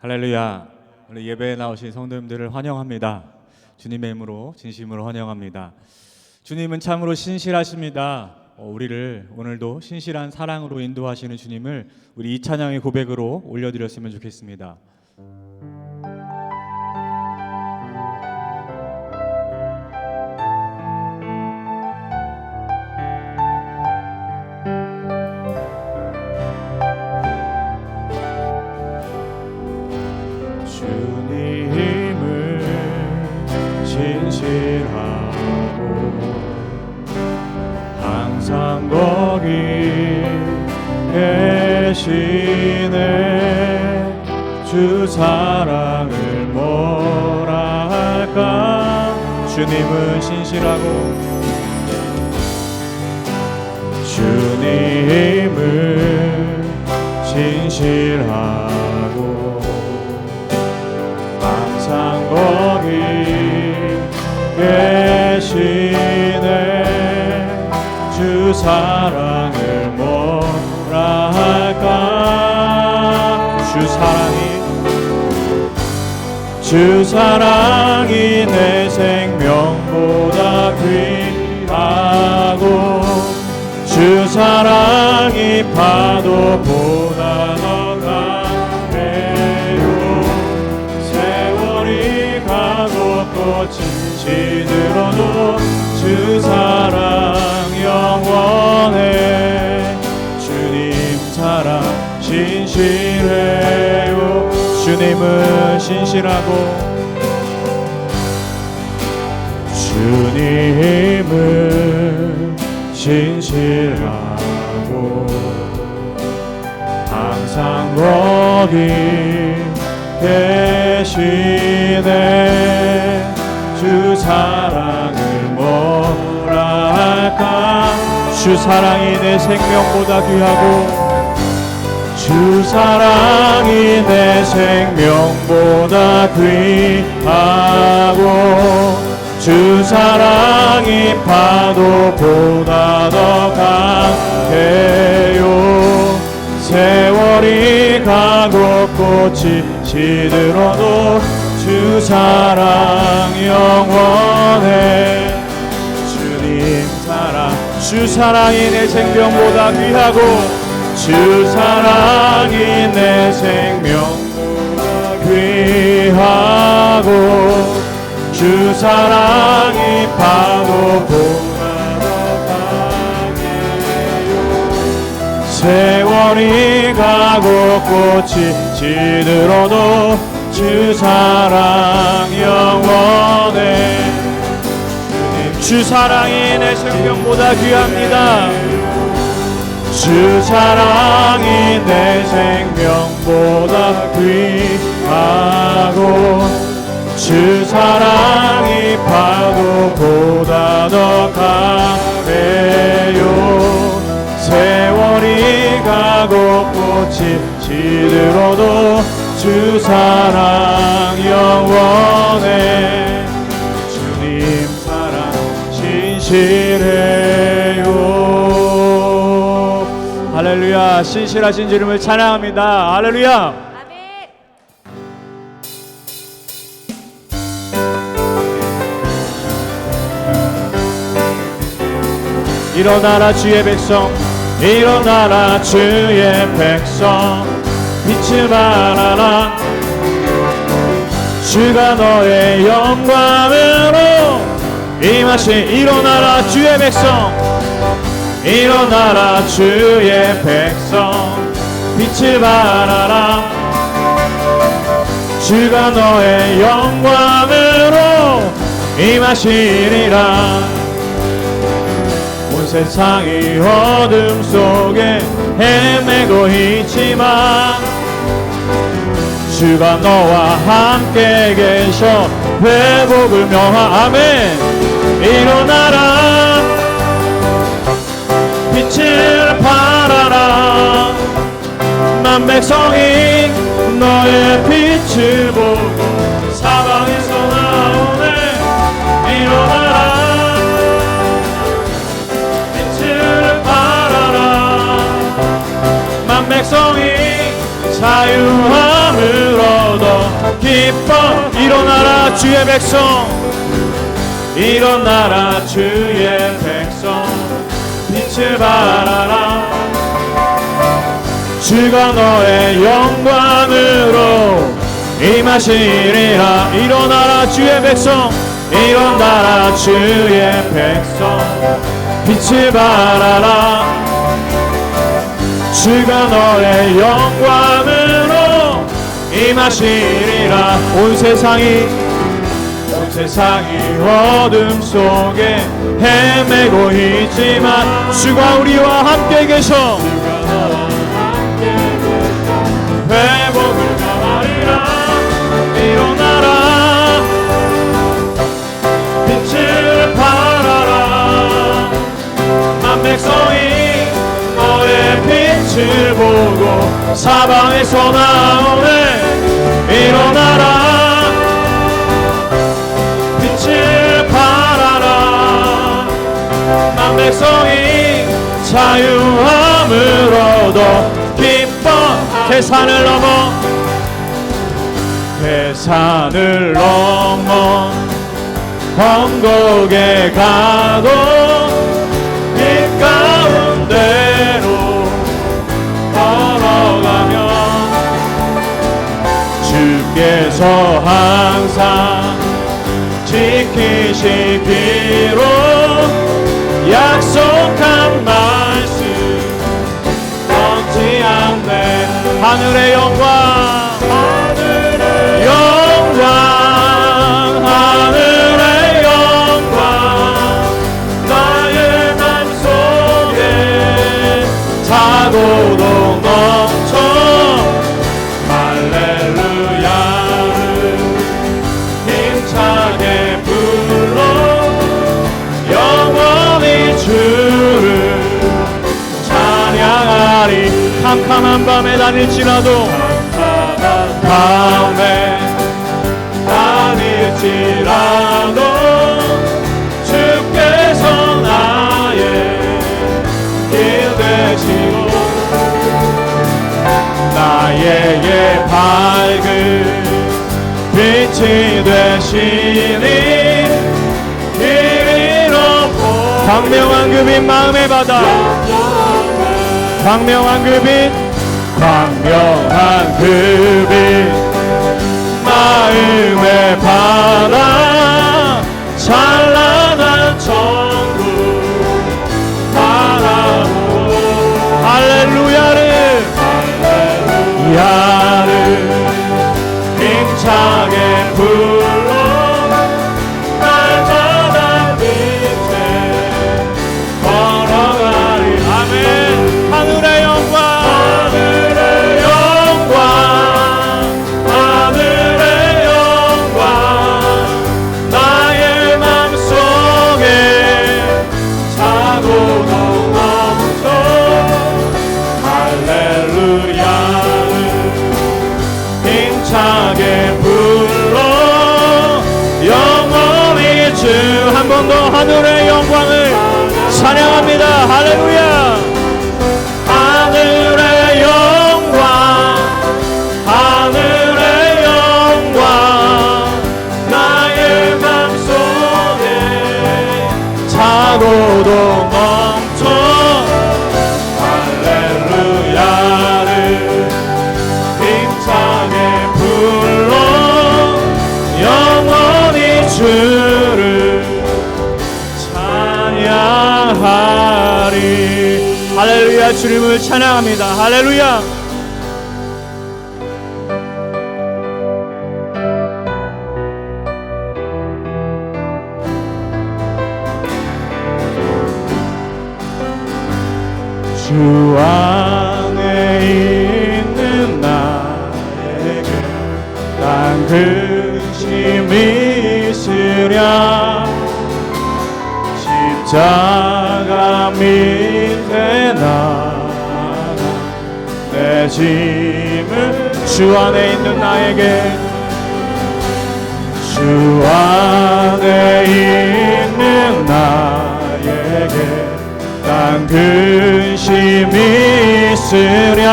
할렐루야. 오늘 예배에 나오신 성도님들을 환영합니다. 주님의 이름으로 진심으로 환영합니다. 주님은 참으로 신실하십니다. 우리를 오늘도 신실한 사랑으로 인도하시는 주님을 우리 이 찬양의 고백으로 올려드렸으면 좋겠습니다. 주님을 신실하고 항상 거기 계시네. 주 사랑을 뭐라 할까. 주님은 신실하고 주님을 신실하고 항상 거기 계시네. 주 사랑을 뭐라 할까. 주 사랑이 내 생명보다 귀하고 주 사랑이 파도보다 더 강해요. 세월이 가고 꽃이 시들어도 주 사랑 영원해. 주님 사랑 신실해요. 주님은 신실하고 주님은 신실하고 항상 거기 계시네. 주 사랑을 뭐라 할까. 주 사랑이 내 생명보다 귀하고 주 사랑이 내 생명보다 귀하고 주 사랑이 파도보다 더 강해요. 세월이 가고 꽃이 시들어도 주 사랑 영원해. 주님 사랑 주 사랑이 내 생명보다 귀하고 주 사랑이 내 생명보다 귀하고 주 사랑이 파도보다 더 강해요. 세월이 가고 꽃이 시들어도 주 사랑 영원해. 주 사랑이 내 생명보다 귀합니다. 주 사랑이 내 생명보다 귀하고 주 사랑이 파도보다 더 강해요. 세월이 가고 꽃이 시들어도 주 사랑 영원해. 주님 사랑 신실해요. 할렐루야. 신실하신 주님을 찬양합니다. 할렐루야. 아멘. 일어나라 주의 백성, 일어나라 주의 백성, 빛을 발하라. 주가 너의 영광으로 임하시. 일어나라 주의 백성, 일어나라 주의 백성, 빛을 발하라. 주가 너의 영광으로 임하시리라. 온 세상이 어둠 속에 헤매고 있지만 주가 너와 함께 계셔 회복을 명하. 아멘. 일어나라 빛을 발하라. 만 백성이 너의 빛을 보고 사방에서 나오네. 일어나라 빛을 발하라. 만 백성이 자유함을 얻어 기뻐 일어나라 주의 백성, 일어나라 주의 백성, 빛을 발하라. 주가 너의 영광으로 임하시리라. 일어나라 주의 백성, 일어나라 주의 백성, 빛을 발하라. 주가 너의 영광으로 임하시리라. 온 세상이 어둠 속에 헤매고 있지만 주가 우리와 함께 계셔 회복을 가하리라. 일어나라 빛을 발하라. 만백성이 너의 빛을 보고 사방에서 나오네. 일어나라 빛을 발하라. 만백성이 자유함을 얻어 기뻐. 대산을 넘어 번곡에 가도 빛 가운데로 걸어가면 주께서 항상 지키시기로 약속한 말씀 멈지 않네. 하늘의 영광, 하늘의 영광, 나의 맘속에 타고도 넘쳐 할렐루야를 힘차게 불러 영원히 주를 찬양하리. 캄캄한 밤에 다닐지라도 주께서 나의 길 되시고 나에게 밝은 빛이 되시니 길 잃어보. 광명한 그 빛 마음의 바다, 광명한 그 빛, 광명한 그 빛 마음의 바다, 찬란한 천국 바라보고 할렐루야를 힘차게 불러 날마다 빛에 걸어가리. 아멘. 하늘의 영광, 한 번 더 하늘의 영광을 찬양합니다. 할렐루야. 하늘의 영광, 하늘의 영광, 나의 맘속에 차고도 멈춰 할렐루야를 힘차게 불러 영원히 주를 찬양하리. 할렐루야. 주님을 찬양합니다. 할렐루야. 주 안에 있는 나에게 난 근심이 있으랴. 십자가 밑에 나가 내 짐을 주 안에 있는 나에게, 주 안에 있는 나에게 난 근심이 있으랴.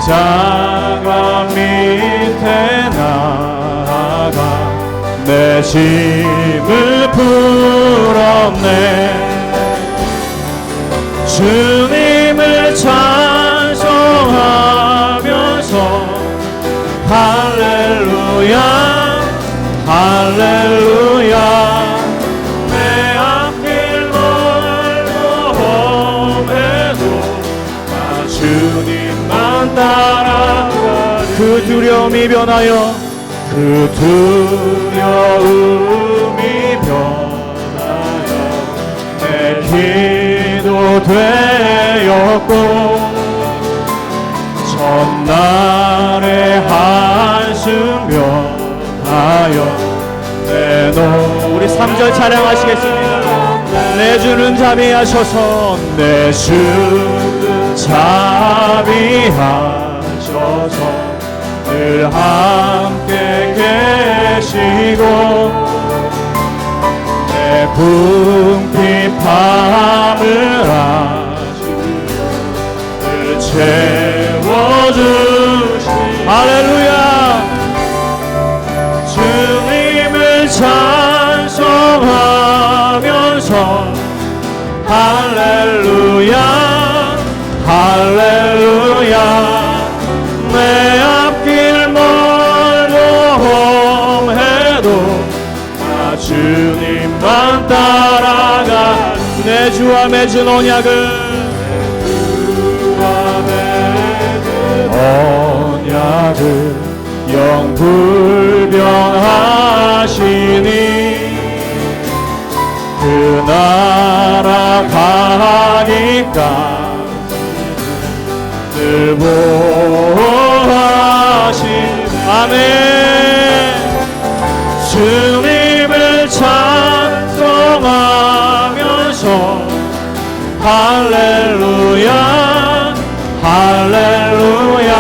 십자가 밑에 나아가 내 짐을 풀었네. 주님을 찬송하면서 할렐루야 할렐루야. 내 앞길 멀고 험해도 나 주님만 따라가. 그 두려움이 변하여 그 두려움이 변하여 내 기도 되었고 전날의 한숨 면하여 내 노. 우리 3절 찬양하시겠습니다. 내 주는 자비하셔서 내 주는 자비하셔서 늘 함께 계시고 내 궁핍 밤을 늘 채워주시. 할렐루야. 주님을 찬송하면서 할렐루야 할렐루야. 내 앞길 멀고 험해도 나 주님만 따라가. 내 주와 맺은 언약을 영불변하시니 그 나라 가니까 늘 보호하신. 아멘. 주님을 찬송하면서 할렐루야 할렐루야.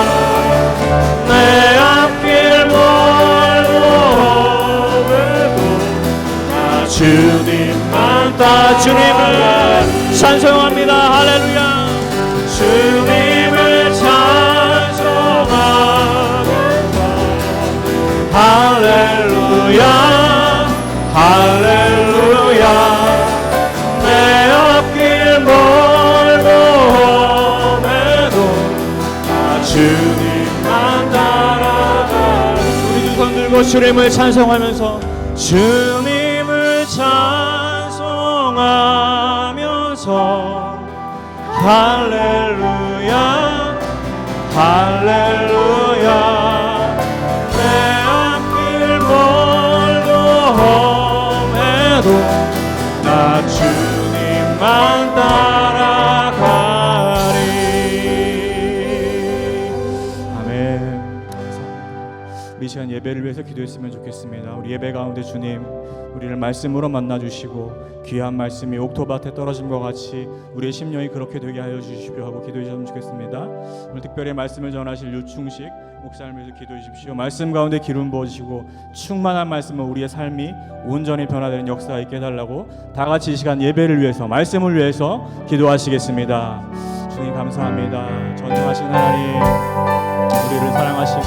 내 앞길 멀고 험해도 나 주님만 따라. 주님을 찬송합니다. 할렐루야. 주님을 찬송하면서 할렐루야 할렐루야. 내 앞길 멀고 험해도 나 주님만 따라가. 우리 두 손 들고 주님을 찬송하면서 주님을 찬송하면서 할렐루야 할렐루야. 내 앞길 멀고 험해도 나 주님만 따라가리. 아멘. 감사합니다. 이 시간 예배를 위해서 기도했으면 좋겠습니다. 우리 예배 가운데 주님 우리를 말씀으로 만나주시고 귀한 말씀이 옥토밭에 떨어진 것 같이 우리의 심령이 그렇게 되게 하여 주십시오 하고 기도해 주셨으면 좋겠습니다. 오늘 특별히 말씀을 전하실 유충식 목사님을 위해서 기도해 주십시오. 말씀 가운데 기름 부어주시고 충만한 말씀은 우리의 삶이 온전히 변화되는 역사가 있게 해달라고 다 같이 이 시간 예배를 위해서 말씀을 위해서 기도하시겠습니다. 주님 감사합니다. 전능하신 하나님 우리를 사랑하시고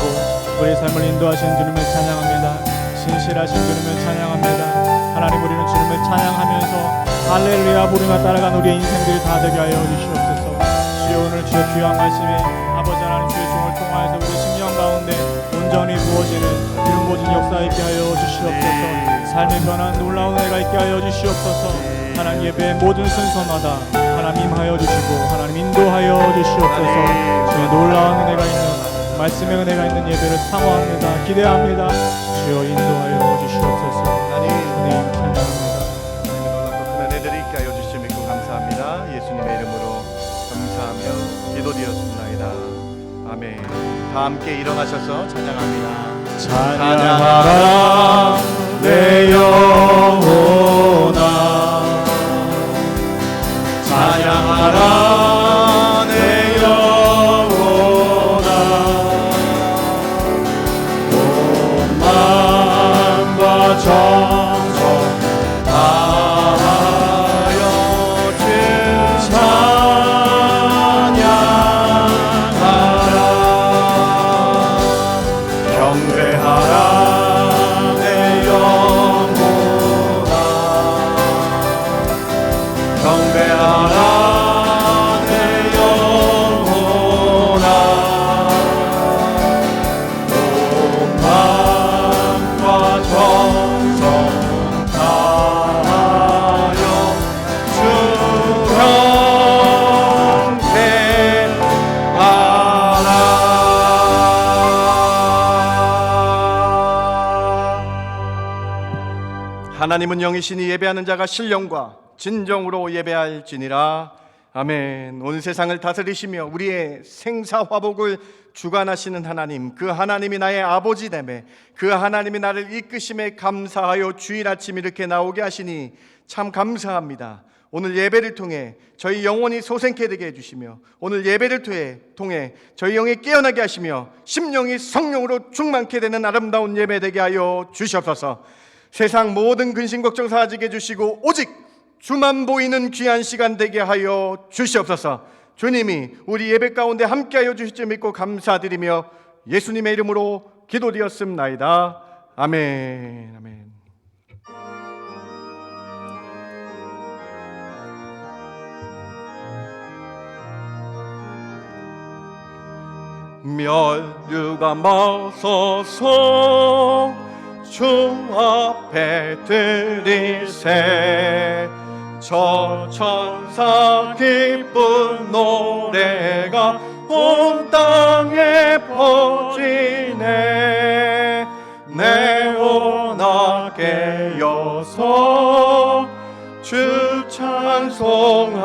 우리의 삶을 인도하시는 주님을 찬양합니다. 신실하신 주님을 찬양합니다. 하나님 우리는 주님을 찬양하면서 할렐루야 부르며 따라간 우리의 인생들이 다 되게 하여 주시옵소서. 주여 오늘 주의 귀한 말씀이 아버지 하나님 주의 종을 통하여서 우리 심령 가운데 온전히 부어지는 기름 부어진 역사 있게 하여 주시옵소서. 삶의 변한 놀라운 은혜가 있게 하여 주시옵소서. 하나님 예배의 모든 순서마다 하나님 임하여 주시고 하나님 인도하여 주시옵소서. 주의 놀라운 은혜가 있는 말씀의 은혜가 있는 예배를 사모합니다. 기대합니다. 주여 인도하여 주시옵소서. 주님 찬양합니다. 놀랍고 큰 은혜들이 있게 하여 주심 믿고 감사합니다. 예수님의 이름으로 감사하며 기도드렸습니다. 아멘. 다 함께 일어나셔서 찬양합니다. 찬양하라 내 영혼아 찬양하라 내 영혼아 온 마음과 정성 다하여 주 찬양하라 경배하라 내 영혼아 온 마음과 정성 다하여 주 경배하라. 하나님은 영이시니 예배하는 자가 신령과 진정으로 예배할지니라. 아멘. 온 세상을 다스리시며 우리의 생사화복을 주관하시는 하나님, 그 하나님이 나의 아버지 되매 그 하나님이 나를 이끄심에 감사하여 주일 아침 이렇게 나오게 하시니 참 감사합니다. 오늘 예배를 통해 저희 영혼이 소생케 되게 해주시며 오늘 예배를 통해 저희 영이 깨어나게 하시며 심령이 성령으로 충만케 되는 아름다운 예배 되게 하여 주시옵소서. 세상 모든 근심 걱정 사라지게 해주시고 오직 주만 보이는 귀한 시간 되게 하여 주시옵소서. 주님이 우리 예배 가운데 함께하여 주실 줄 믿고 감사드리며 예수님의 이름으로 기도드렸습나이다. 아멘. 아멘. 멸류가 멈서서 주 앞에 드리세 저 천사 기쁜 노래가 온 땅에 퍼지네. 내온하게 여서 주 찬송하여라.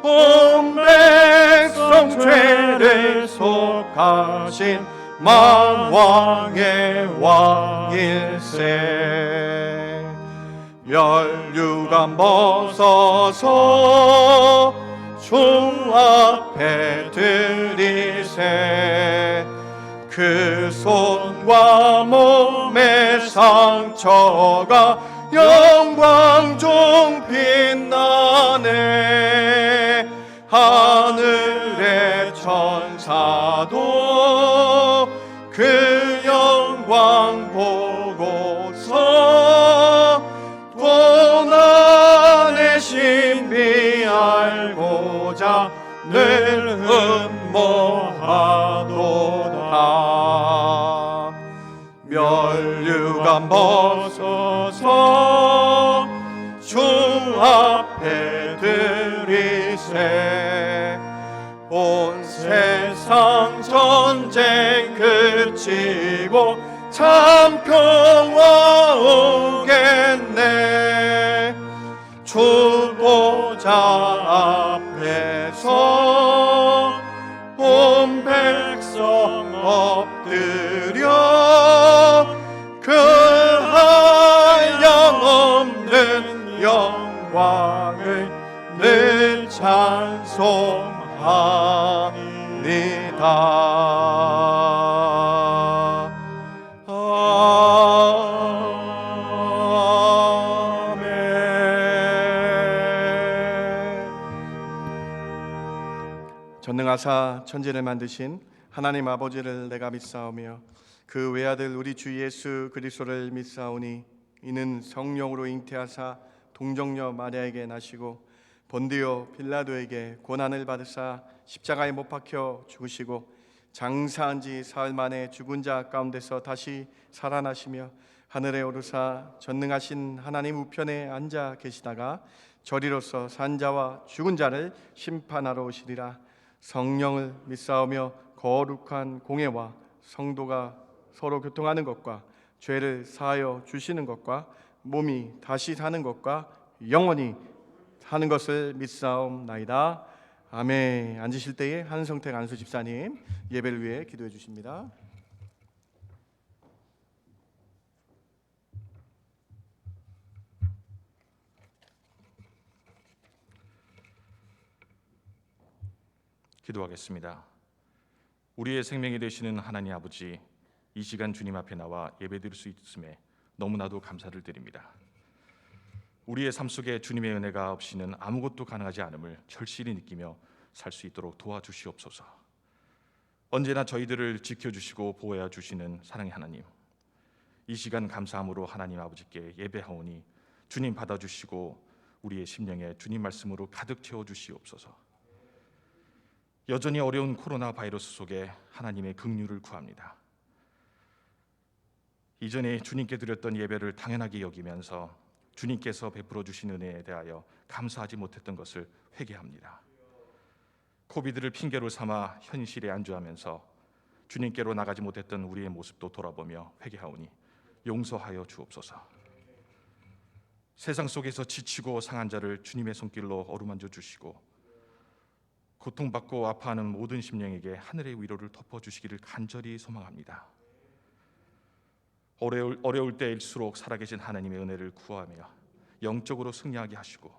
온 백성 죄를 속하신 만왕의 왕일세. 멸류가 멈서서 주 앞에 드리세 그 손과 몸의 상처가 영광 중 빛나네. 하늘의 천사도 그 영광 보고서 고난의 신비 알고자 늘 흠모하도다. 멸류관 벗어서 주 앞에 드리세 온 세상 전쟁 그치고 참 평화 오겠네. 주보자 앞에서 온 백성 엎드려 그 한량없는 영광을 늘 찬송합니다. 전능하사 천지를 만드신 하나님 아버지를 내가 믿사오며 그 외아들 우리 주 예수 그리스도를 믿사오니 이는 성령으로 잉태하사 동정녀 마리아에게 나시고 본디오 빌라도에게 고난을 받으사 십자가에 못 박혀 죽으시고 장사한 지 사흘 만에 죽은 자 가운데서 다시 살아나시며 하늘에 오르사 전능하신 하나님 우편에 앉아 계시다가 저리로서 산 자와 죽은 자를 심판하러 오시리라. 성령을 믿사오며 거룩한 공예와 성도가 서로 교통하는 것과 죄를 사하여 주시는 것과 몸이 다시 사는 것과 영원히 사는 것을 믿사옵나이다. 아멘. 앉으실 때에 한성택 안수 집사님 예배를 위해 기도해 주십니다. 기도하겠습니다. 우리의 생명이 되시는 하나님 아버지, 이 시간 주님 앞에 나와 예배드릴 수 있음에 너무나도 감사를 드립니다. 우리의 삶 속에 주님의 은혜가 없이는 아무것도 가능하지 않음을 절실히 느끼며 살 수 있도록 도와주시옵소서. 언제나 저희들을 지켜주시고 보호해 주시는 사랑의 하나님, 이 시간 감사함으로 하나님 아버지께 예배하오니 주님 받아주시고 우리의 심령에 주님 말씀으로 가득 채워주시옵소서. 여전히 어려운 코로나 바이러스 속에 하나님의 긍휼을 구합니다. 이전에 주님께 드렸던 예배를 당연하게 여기면서 주님께서 베풀어 주신 은혜에 대하여 감사하지 못했던 것을 회개합니다. 코비드를 핑계로 삼아 현실에 안주하면서 주님께로 나가지 못했던 우리의 모습도 돌아보며 회개하오니 용서하여 주옵소서. 세상 속에서 지치고 상한 자를 주님의 손길로 어루만져 주시고 고통받고 아파하는 모든 심령에게 하늘의 위로를 덮어주시기를 간절히 소망합니다. 어려울 때일수록 살아계신 하나님의 은혜를 구하며 영적으로 승리하게 하시고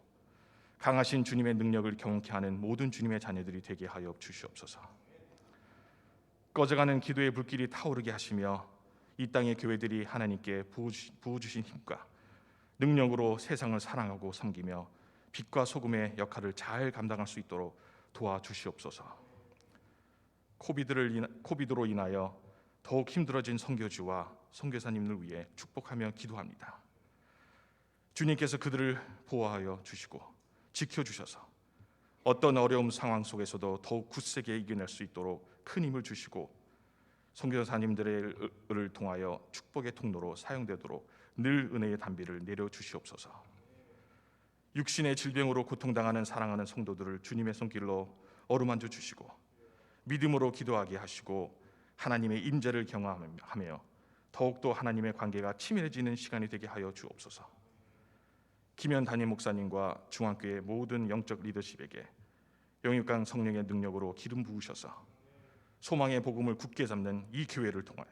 강하신 주님의 능력을 경험케 하는 모든 주님의 자녀들이 되게 하여 주시옵소서. 꺼져가는 기도의 불길이 타오르게 하시며 이 땅의 교회들이 하나님께 부어주신 힘과 능력으로 세상을 사랑하고 섬기며 빛과 소금의 역할을 잘 감당할 수 있도록 도와주시옵소서. 코비드로 인하여 더욱 힘들어진 선교주와 선교사님을 위해 축복하며 기도합니다. 주님께서 그들을 보호하여 주시고 지켜주셔서 어떤 어려움 상황 속에서도 더욱 굳세게 이겨낼 수 있도록 큰 힘을 주시고 선교사님들을 통하여 축복의 통로로 사용되도록 늘 은혜의 단비를 내려주시옵소서. 육신의 질병으로 고통당하는 사랑하는 성도들을 주님의 손길로 어루만져 주시고 믿음으로 기도하게 하시고 하나님의 임재를 경험하며 더욱더 하나님의 관계가 치밀해지는 시간이 되게 하여 주옵소서. 김현 담임 목사님과 중앙교회 모든 영적 리더십에게 영육강 성령의 능력으로 기름 부으셔서 소망의 복음을 굳게 잡는 이 교회를 통하여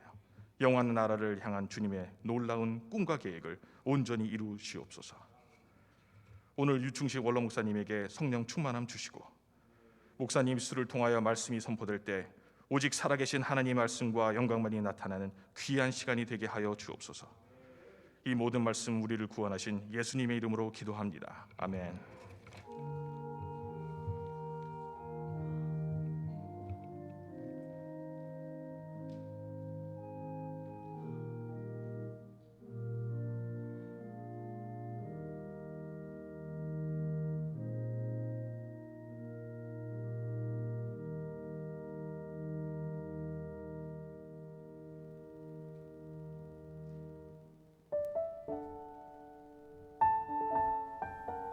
영원한 나라를 향한 주님의 놀라운 꿈과 계획을 온전히 이루시옵소서. 오늘 유충식 원로 목사님에게 성령 충만함 주시고 목사님 수를 통하여 말씀이 선포될 때 오직 살아계신 하나님의 말씀과 영광만이 나타나는 귀한 시간이 되게 하여 주옵소서. 이 모든 말씀 우리를 구원하신 예수님의 이름으로 기도합니다. 아멘.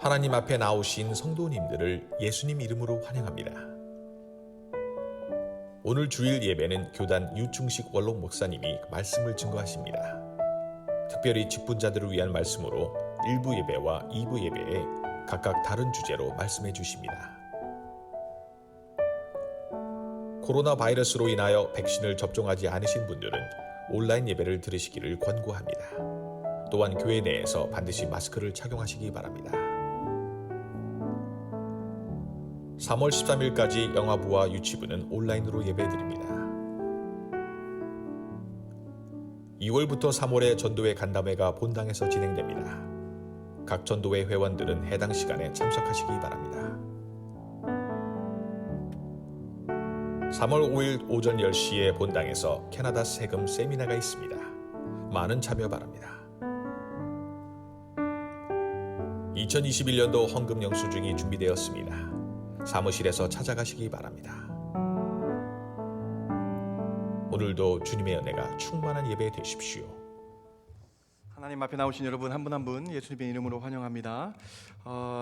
하나님 앞에 나오신 성도님들을 예수님 이름으로 환영합니다. 오늘 주일 예배는 교단 유충식 원록 목사님이 말씀을 증거하십니다. 특별히 직분자들을 위한 말씀으로 1부 예배와 2부 예배에 각각 다른 주제로 말씀해 주십니다. 코로나 바이러스로 인하여 백신을 접종하지 않으신 분들은 온라인 예배를 들으시기를 권고합니다. 또한 교회 내에서 반드시 마스크를 착용하시기 바랍니다. 3월 13일까지 영화부와 유치부는 온라인으로 예배드립니다. 2월부터 3월에 전도회 간담회가 본당에서 진행됩니다. 각 전도회 회원들은 해당 시간에 참석하시기 바랍니다. 3월 5일 오전 10시에 본당에서 캐나다 세금 세미나가 있습니다. 많은 참여 바랍니다. 2021년도 헌금 영수증이 준비되었습니다. 사무실에서 찾아가시기 바랍니다. 오늘도 주님의 은혜가 충만한 예배 되십시오. 하나님 앞에 나오신 여러분 한 분 한 분 예수님의 이름으로 환영합니다.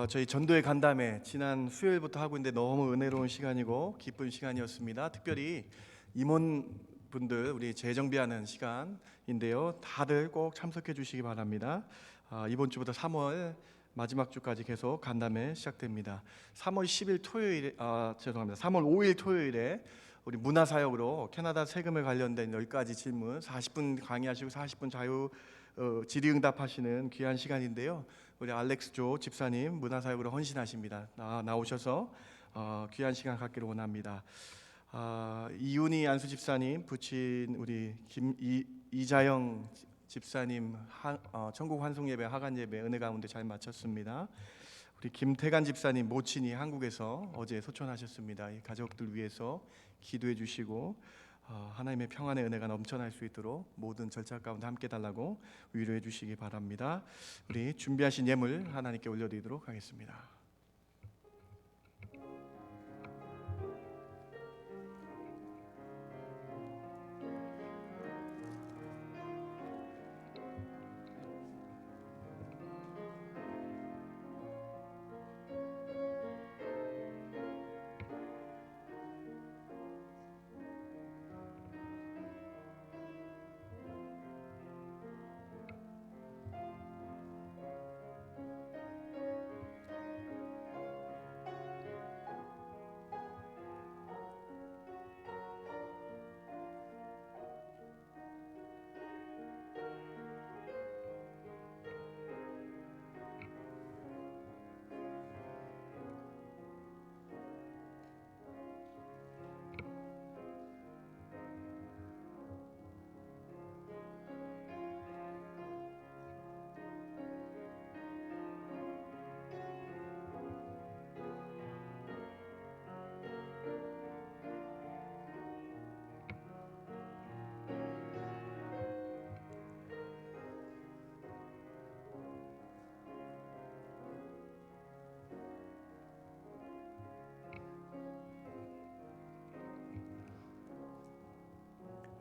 저희 전도의 간담회 지난 수요일부터 하고 있는데 너무 은혜로운 시간이고 기쁜 시간이었습니다. 특별히 임원분들 우리 재정비하는 시간인데요. 다들 꼭 참석해 주시기 바랍니다. 이번 주부터 3월 마지막 주까지 계속 간담회 시작됩니다. 3월 10일 토요일에 3월 5일 토요일에 우리 문화사역으로 캐나다 세금에 관련된 10가지 질문 40분 강의하시고 40분 자유 질의응답하시는 귀한 시간인데요. 우리 알렉스 조 집사님 문화사역으로 헌신하십니다. 나오셔서 귀한 시간 갖기를 원합니다. 이윤희 안수 집사님 부친 우리 이자영 집사님 천국 환송 예배 하간 예배 은혜 가운데 잘 마쳤습니다. 우리 김태간 집사님 모친이 한국에서 어제 소천하셨습니다. 이 가족들 위해서 기도해 주시고 하나님의 평안의 은혜가 넘쳐날 수 있도록 모든 절차 가운데 함께 달라고 위로해 주시기 바랍니다. 우리 준비하신 예물 하나님께 올려드리도록 하겠습니다.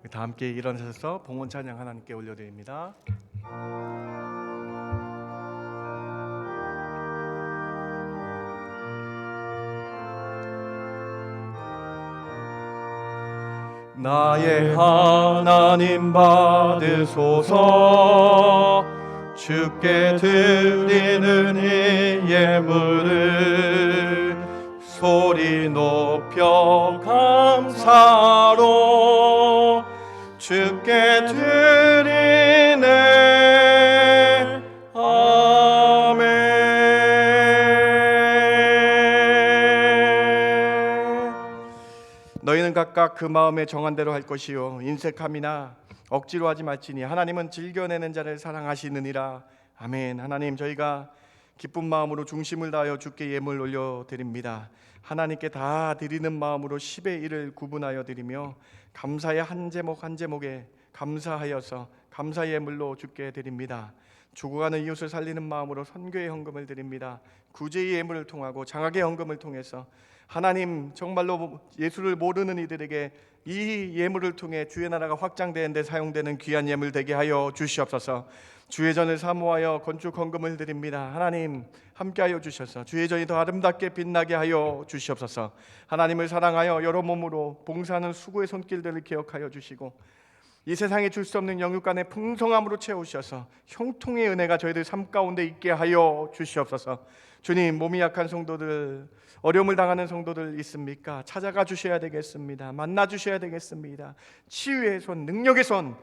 다 함께 일어나셔서 봉헌 찬양 하나님께 올려드립니다. 나의 하나님 받으소서. 주께 드리는 이 예물을 소리 높여 감사로 주께 드리네. 아멘. 너희는 각각 그 마음에 정한 대로 할 것이요 인색함이나 억지로 하지 말지니 하나님은 즐겨내는 자를 사랑하시느니라. 아멘. 하나님, 저희가 기쁜 마음으로 중심을 다하여 주께 예물 올려드립니다. 하나님께 다 드리는 마음으로 10의 1을 구분하여 드리며 감사의 한 제목 한 제목에 감사하여서 감사 예물로 주께 드립니다. 죽어가는 이웃을 살리는 마음으로 선교의 헌금을 드립니다. 구제의 예물을 통하고 장학의 헌금을 통해서 하나님, 정말로 예수를 모르는 이들에게 이 예물을 통해 주의 나라가 확장되는 데 사용되는 귀한 예물 되게 하여 주시옵소서. 주의 전을 사모하여 건축 헌금을 드립니다. 하나님, 함께하여 주셔서 주의 전이 더 아름답게 빛나게 하여 주시옵소서. 하나님을 사랑하여 여러 몸으로 봉사하는 수고의 손길들을 기억하여 주시고 이 세상에 줄 수 없는 영육간의 풍성함으로 채우셔서 형통의 은혜가 저희들 삶 가운데 있게 하여 주시옵소서. 주님, 몸이 약한 성도들, 어려움을 당하는 성도들 있습니까? 찾아가 주셔야 되겠습니다. 만나 주셔야 되겠습니다. 치유의 손, 능력의 손,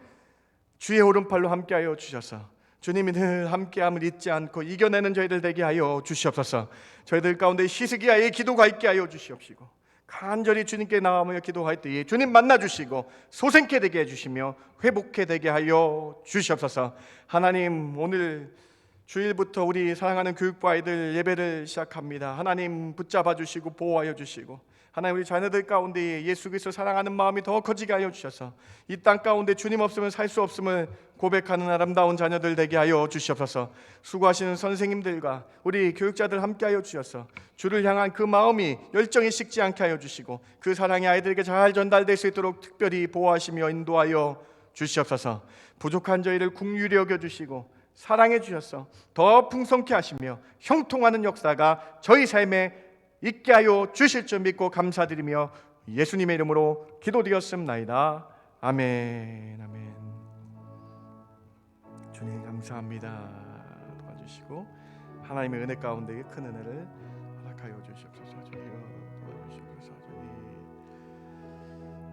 주의 오른팔로 함께하여 주셔서 주님이 늘 함께함을 잊지 않고 이겨내는 저희들 되게 하여 주시옵소서. 저희들 가운데 히스기야의 기도가 있게 하여 주시옵시고 간절히 주님께 나아가며 기도할 때에 주님 만나주시고 소생케 되게 해주시며 회복케 되게 하여 주시옵소서. 하나님, 오늘 주일부터 우리 사랑하는 교육부 아이들 예배를 시작합니다. 하나님, 붙잡아 주시고 보호하여 주시고 하나님, 우리 자녀들 가운데 예수 그리스도 사랑하는 마음이 더 커지게 하여 주셔서 이 땅 가운데 주님 없으면 살 수 없음을 고백하는 아름다운 자녀들 되게 하여 주시옵소서. 수고하시는 선생님들과 우리 교육자들 함께 하여 주셔서 주를 향한 그 마음이 열정이 식지 않게 하여 주시고 그 사랑이 아이들에게 잘 전달될 수 있도록 특별히 보호하시며 인도하여 주시옵소서. 부족한 저희를 긍휼히 여겨 주시고 사랑해 주셔서 더 풍성케 하시며 형통하는 역사가 저희 삶에 있게 하여 주실 줄 믿고 감사드리며 예수님의 이름으로 기도드렸습나이다. 아멘. 아멘. 주님 감사합니다. 도와주시고 하나님의 은혜 가운데 큰 은혜를 허락하여 주시옵소서. 주님 도와주시옵소서. 주님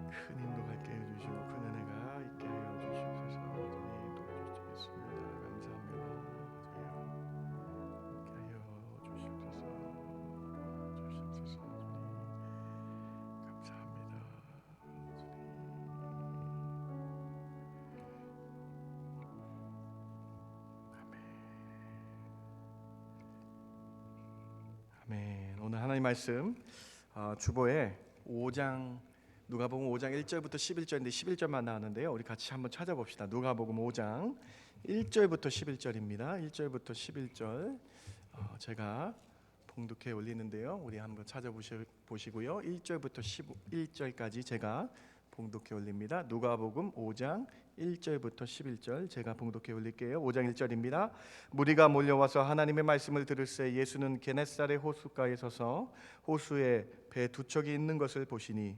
큰 인도하게 해주시고 큰 은혜가 있게 하여 주시옵소서. 주님 도와주시겠습니다. 감사합니다. 주님 하여 주시옵소서. 주시옵소서. 주님 감사합니다. 아멘. 오늘 하나님 말씀 주보에 5장 누가복음 5장 1절부터 11절인데 11절만 나왔는데요. 우리 같이 한번 찾아봅시다. 누가복음 5장 1절부터 11절입니다. 1절부터 11절 제가 봉독해 올리는데요. 우리 한번 찾아보시고요. 1절부터 11절까지 제가 봉독해 올립니다. 누가복음 5장 1절부터 11절 제가 봉독해 올릴게요. 5장 1절입니다. 무리가 몰려와서 하나님의 말씀을 들을새 예수는 게네사렛 호숫가에 서서 호수에 배 두 척이 있는 것을 보시니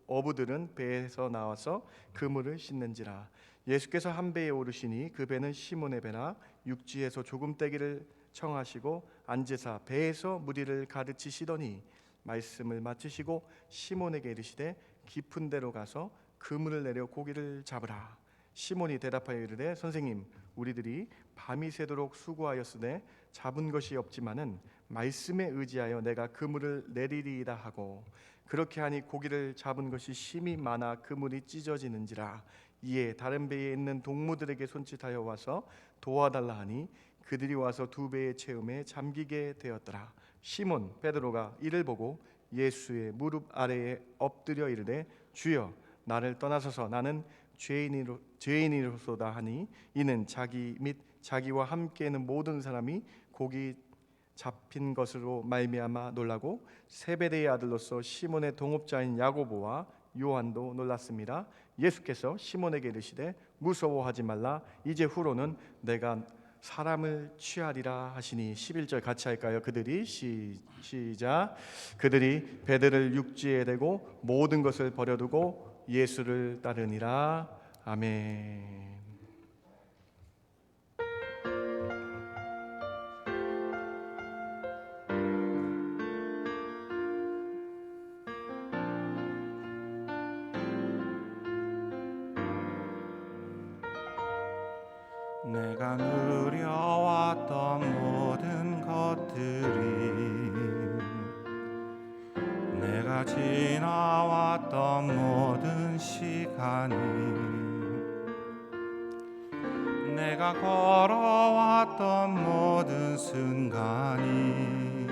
어부들은 배에서 나와서 그물을 씻는지라. 예수께서 한 배에 오르시니 그 배는 시몬의 배라. 육지에서 조금 떼기를 청하시고 앉으사 배에서 무리를 가르치시더니 말씀을 마치시고 시몬에게 이르시되 깊은 데로 가서 그물을 내려 고기를 잡으라. 시몬이 대답하여 이르되 선생님, 우리들이 밤이 새도록 수고하였으되 잡은 것이 없지만은 말씀에 의지하여 내가 그물을 내리리이다 하고, 그렇게 하니 고기를 잡은 것이 심히 많아 그물이 찢어지는지라. 이에 다른 배에 있는 동무들에게 손짓하여 와서 도와달라 하니 그들이 와서 두 배의 채움에 잠기게 되었더라. 시몬 베드로가 이를 보고 예수의 무릎 아래에 엎드려 이르되 주여, 나를 떠나소서, 나는 죄인이로소다 하니, 이는 자기 및 자기와 함께 있는 모든 사람이 고기 잡힌 것으로 말미암아 놀라고 세베대의 아들로서 시몬의 동업자인 야고보와 요한도 놀랐습니다. 예수께서 시몬에게 이르시되 무서워하지 말라. 이제 후로는 내가 사람을 취하리라 하시니. 11절 같이 할까요? 그들이 시작. 그들이 배들을 육지에 대고 모든 것을 버려두고 예수를 따르니라. 아멘. 내가 누려왔던 모든 것들이, 내가 지나왔던 모든 시간이, 내가 걸어왔던 모든 순간이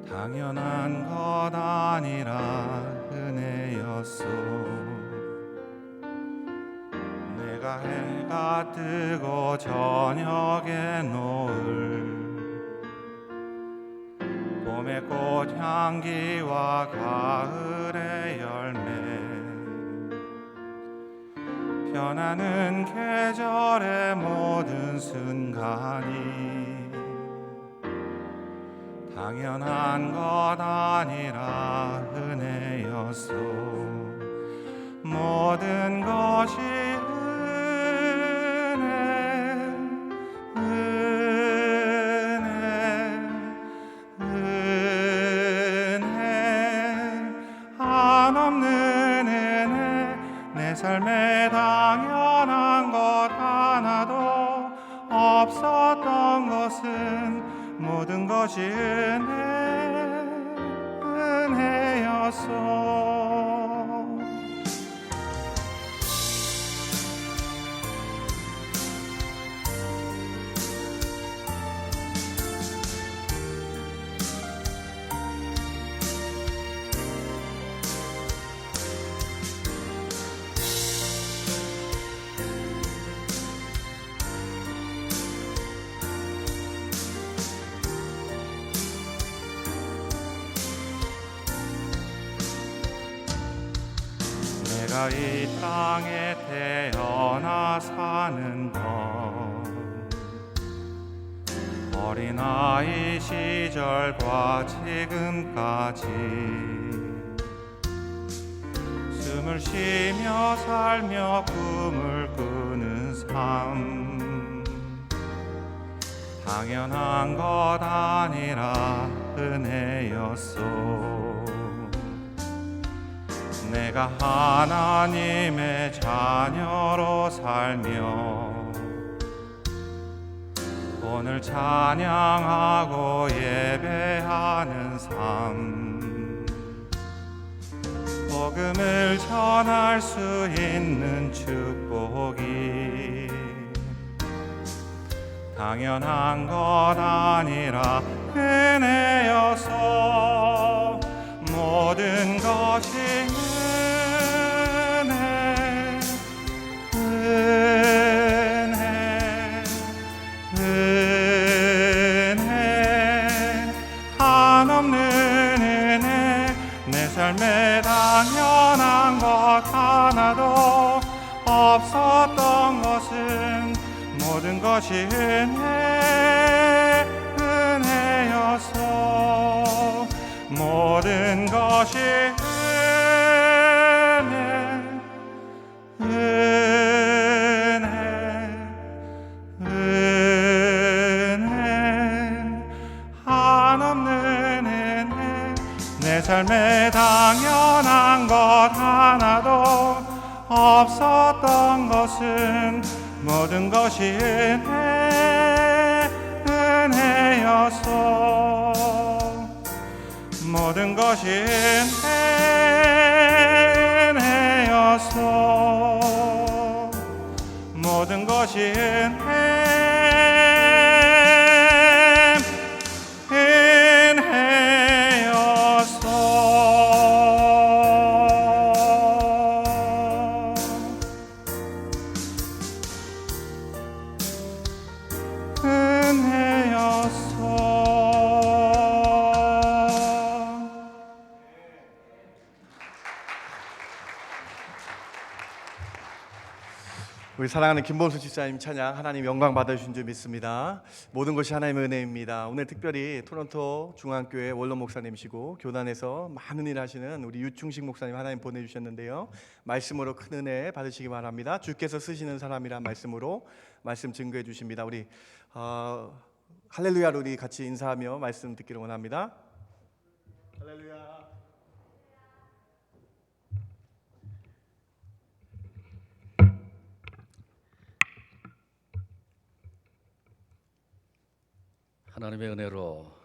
당연한 것 아니라 은혜였소. 내가 해가 뜨고 저녁에 노을, 봄의 꽃향기와 가을의 열매, 변하는 계절의 모든 순간이 당연한 것 아니라 은혜였소. 모든 것이 삶에 당연한 것 하나도 없었던 것은 모든 것이 은혜였소. 내가 이 땅에 태어나 사는 것, 어린아이 시절과 지금까지 숨을 쉬며 살며 꿈을 꾸는 삶, 당연한 것 아니라 은혜였소. 내가 하나님의 자녀로 살며 오늘 찬양하고 예배하는 삶, 복음을 전할 수 있는 축복이 당연한 것 아니라 은혜여서. 모든 것이 은혜, 은혜, 은혜, 한없는 은혜. 내 삶에 당연한 것 하나도 없었던 것은 모든 것이 은혜, 은혜였어. 모든 것이 은혜, 은혜, 은혜, 한없는 은혜. 내 삶에 당연한 것 하나도 없었던 것은 모든 것이 은혜, 은혜였어. 모든 것이 은혜, 은혜였어. 모든 것이 은혜, 우리 사랑하는 김범수 집사님 찬양 하나님 영광 받아주신 줄 믿습니다. 모든 것이 하나님의 은혜입니다. 오늘 특별히 토론토 중앙교회 원로 목사님이시고 교단에서 많은 일 하시는 우리 유충식 목사님 하나님 보내주셨는데요. 말씀으로 큰 은혜 받으시기 바랍니다. 주께서 쓰시는 사람이란 말씀으로 말씀 증거해 주십니다. 우리 할렐루야로 우리 같이 인사하며 말씀 듣기를 원합니다. 할렐루야. 하나님의 은혜로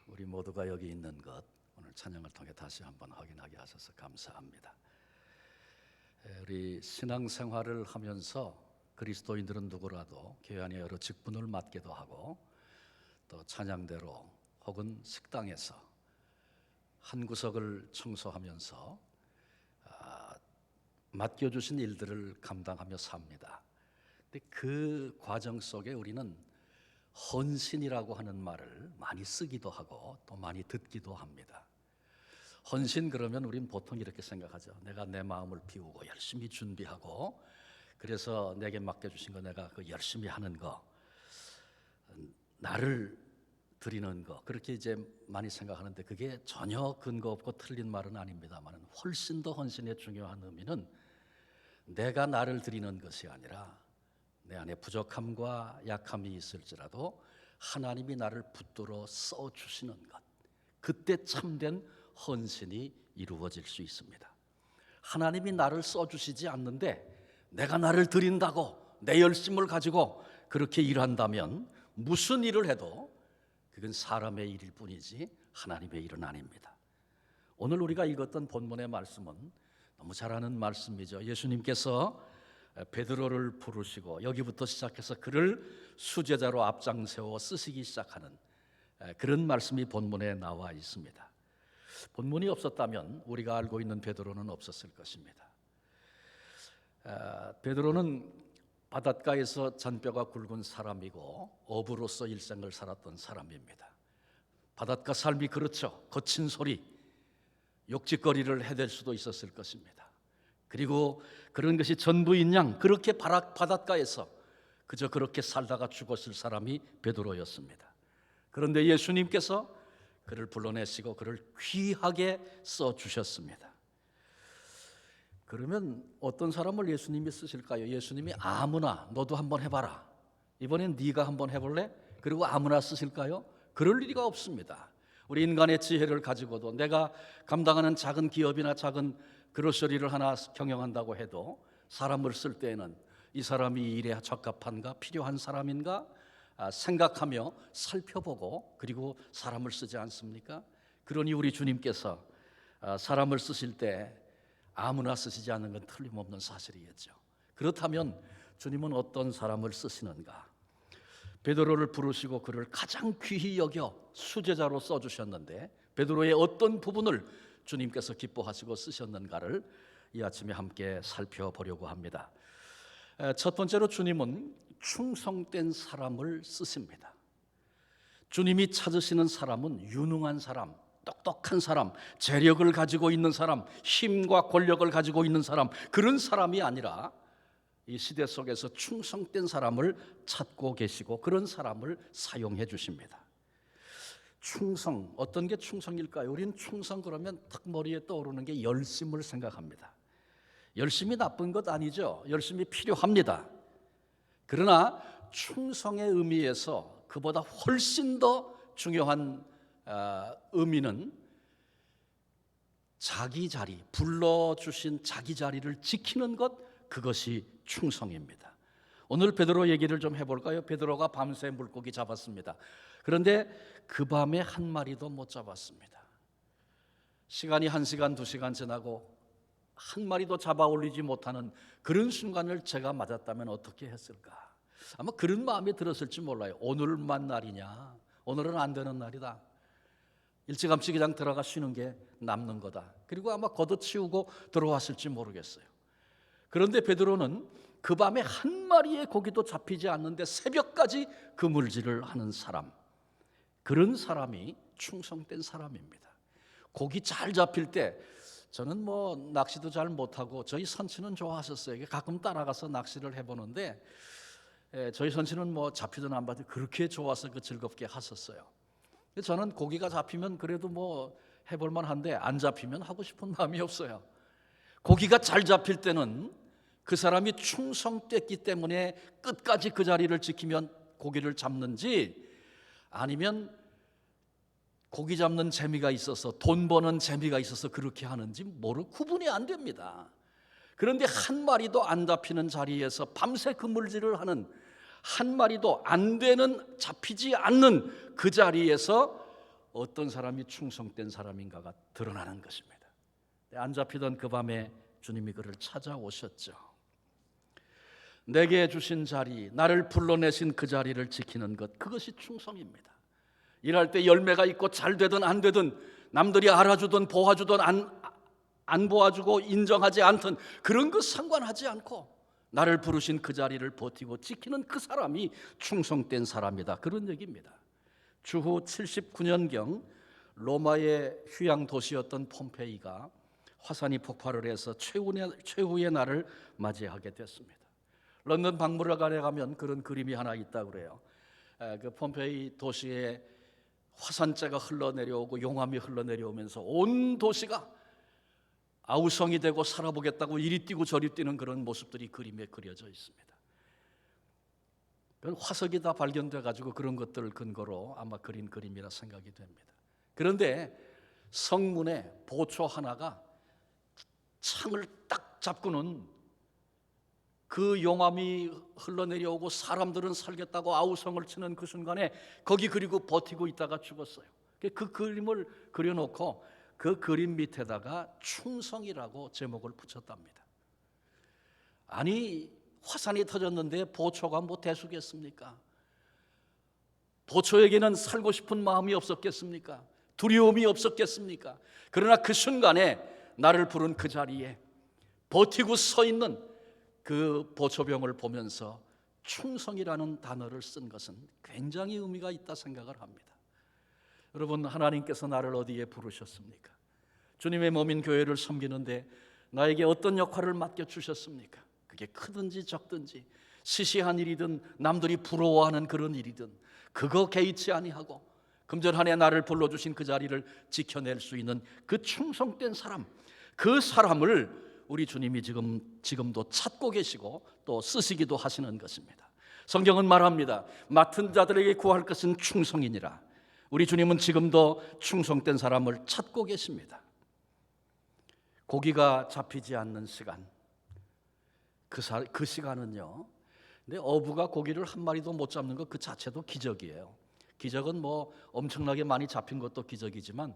우리 모두가 여기 있는 것 오늘 찬양을 통해 다시 한번 확인하게 하셔서 감사합니다. 우리 신앙생활을 하면서 그리스도인들은 누구라도 교회 안에 여러 직분을 맡기도 하고 또 찬양대로 혹은 식당에서 한 구석을 청소하면서 맡겨주신 일들을 감당하며 삽니다. 근데 그 과정 속에 우리는 헌신이라고 하는 말을 많이 쓰기도 하고 또 많이 듣기도 합니다. 헌신 그러면 우린 보통 이렇게 생각하죠. 내가 내 마음을 비우고 열심히 준비하고 그래서 내게 맡겨주신 거 내가 그 열심히 하는 거 나를 드리는 거 그렇게 이제 많이 생각하는데 그게 전혀 근거 없고 틀린 말은 아닙니다만 훨씬 더 헌신의 중요한 의미는 내가 나를 드리는 것이 아니라 내 안에 부족함과 약함이 있을지라도 하나님이 나를 붙들어 써주시는 것 그때 참된 헌신이 이루어질 수 있습니다. 하나님이 나를 써주시지 않는데 내가 나를 드린다고 내 열심을 가지고 그렇게 일한다면 무슨 일을 해도 그건 사람의 일일 뿐이지 하나님의 일은 아닙니다. 오늘 우리가 읽었던 본문의 말씀은 너무 잘 아는 말씀이죠. 예수님께서 베드로를 부르시고 여기부터 시작해서 그를 수제자로 앞장세워 쓰시기 시작하는 그런 말씀이 본문에 나와 있습니다. 본문이 없었다면 우리가 알고 있는 베드로는 없었을 것입니다. 베드로는 바닷가에서 잔뼈가 굵은 사람이고 어부로서 일생을 살았던 사람입니다. 바닷가 삶이 그렇죠. 거친 소리, 욕짓거리를 해댈 수도 있었을 것입니다. 그리고 그런 것이 전부인 양 그렇게 바닷가에서 그저 그렇게 살다가 죽었을 사람이 베드로였습니다. 그런데 예수님께서 그를 불러내시고 그를 귀하게 써주셨습니다. 그러면 어떤 사람을 예수님이 쓰실까요? 예수님이 아무나 너도 한번 해봐라. 이번엔 네가 한번 해볼래? 그리고 아무나 쓰실까요? 그럴 리가 없습니다. 우리 인간의 지혜를 가지고도 내가 감당하는 작은 기업이나 작은 그로서리를 하나 경영한다고 해도 사람을 쓸 때에는 이 사람이 이 일에 적합한가 필요한 사람인가 생각하며 살펴보고 그리고 사람을 쓰지 않습니까? 그러니 우리 주님께서 사람을 쓰실 때 아무나 쓰시지 않는 건 틀림없는 사실이겠죠. 그렇다면 주님은 어떤 사람을 쓰시는가? 베드로를 부르시고 그를 가장 귀히 여겨 수제자로 써주셨는데 베드로의 어떤 부분을 주님께서 기뻐하시고 쓰셨는가를 이 아침에 함께 살펴보려고 합니다. 첫 번째로 주님은 충성된 사람을 쓰십니다. 주님이 찾으시는 사람은 유능한 사람, 똑똑한 사람, 재력을 가지고 있는 사람, 힘과 권력을 가지고 있는 사람, 그런 사람이 아니라 이 시대 속에서 충성된 사람을 찾고 계시고 그런 사람을 사용해 주십니다. 충성, 어떤 게 충성일까요? 우리는 충성 그러면 딱 머리에 떠오르는 게 열심을 생각합니다. 열심이 나쁜 것 아니죠. 열심이 필요합니다. 그러나 충성의 의미에서 그보다 훨씬 더 중요한 의미는 자기 자리, 불러주신 자기 자리를 지키는 것, 그것이 충성입니다. 오늘 베드로 얘기를 좀 해볼까요? 베드로가 밤새 물고기 잡았습니다. 그런데 그 밤에 한 마리도 못 잡았습니다. 시간이 1시간, 2시간 지나고 한 마리도 잡아 올리지 못하는 그런 순간을 제가 맞았다면 어떻게 했을까? 아마 그런 마음이 들었을지 몰라요. 오늘만 날이냐? 오늘은 안 되는 날이다. 일찌감치 그냥 들어가 쉬는 게 남는 거다. 그리고 아마 걷어치우고 들어왔을지 모르겠어요. 그런데 베드로는 그 밤에 한 마리의 고기도 잡히지 않는데 새벽까지 그물질을 하는 사람, 그런 사람이 충성된 사람입니다. 고기 잘 잡힐 때, 저는 뭐 낚시도 잘 못하고 저희 선친은 좋아하셨어요. 가끔 따라가서 낚시를 해보는데 저희 선친은 뭐 잡히든 안 받든 그렇게 좋아서 즐겁게 하셨어요. 저는 고기가 잡히면 그래도 뭐 해볼만 한데 안 잡히면 하고 싶은 마음이 없어요. 고기가 잘 잡힐 때는 그 사람이 충성됐기 때문에 끝까지 그 자리를 지키면 고기를 잡는지, 아니면 고기 잡는 재미가 있어서, 돈 버는 재미가 있어서 그렇게 하는지 구분이 안 됩니다. 그런데 한 마리도 안 잡히는 자리에서 밤새 그물질을 하는, 한 마리도 안 되는, 잡히지 않는 그 자리에서 어떤 사람이 충성된 사람인가가 드러나는 것입니다. 안 잡히던 그 밤에 주님이 그를 찾아오셨죠. 내게 주신 자리, 나를 불러내신 그 자리를 지키는 것, 그것이 충성입니다. 일할 때 열매가 있고 잘 되든 안 되든, 남들이 알아주든 보아주든 안 보아주고 인정하지 않든 그런 것 상관하지 않고 나를 부르신 그 자리를 버티고 지키는 그 사람이 충성된 사람이다, 그런 얘기입니다. 주후 79년경 로마의 휴양 도시였던 폼페이가 화산이 폭발을 해서 최후의 날을 맞이하게 됐습니다. 런던 박물관에 가면 그런 그림이 하나 있다고 그래요. 그 폼페이 도시에 화산재가 흘러내려오고 용암이 흘러내려오면서 온 도시가 아우성이 되고 살아보겠다고 이리 뛰고 저리 뛰는 그런 모습들이 그림에 그려져 있습니다. 그건 화석이 다 발견돼 가지고 그런 것들을 근거로 아마 그린 그림이라 생각이 됩니다. 그런데 성문에 보초 하나가 창을 딱 잡고는 그 용암이 흘러내려오고 사람들은 살겠다고 아우성을 치는 그 순간에 거기 그리고 버티고 있다가 죽었어요. 그 그림을 그려놓고 그 그림 밑에다가 충성이라고 제목을 붙였답니다. 아니, 화산이 터졌는데 보초가 뭐 대수겠습니까? 보초에게는 살고 싶은 마음이 없었겠습니까? 두려움이 없었겠습니까? 그러나 그 순간에 나를 부른 그 자리에 버티고 서 있는 그 보초병을 보면서 충성이라는 단어를 쓴 것은 굉장히 의미가 있다 생각을 합니다. 여러분, 하나님께서 나를 어디에 부르셨습니까? 주님의 몸인 교회를 섬기는데 나에게 어떤 역할을 맡겨주셨습니까? 그게 크든지 적든지, 시시한 일이든 남들이 부러워하는 그런 일이든 그거 개의치 아니하고 금전한해 나를 불러주신 그 자리를 지켜낼 수 있는 그 충성된 사람, 그 사람을 우리 주님이 지금도 찾고 계시고 또 쓰시기도 하시는 것입니다. 성경은 말합니다. 맡은 자들에게 구할 것은 충성이니라. 우리 주님은 지금도 충성된 사람을 찾고 계십니다. 고기가 잡히지 않는 시간, 그 시간은요, 근데 어부가 고기를 한 마리도 못 잡는 것 그 자체도 기적이에요. 기적은 뭐 엄청나게 많이 잡힌 것도 기적이지만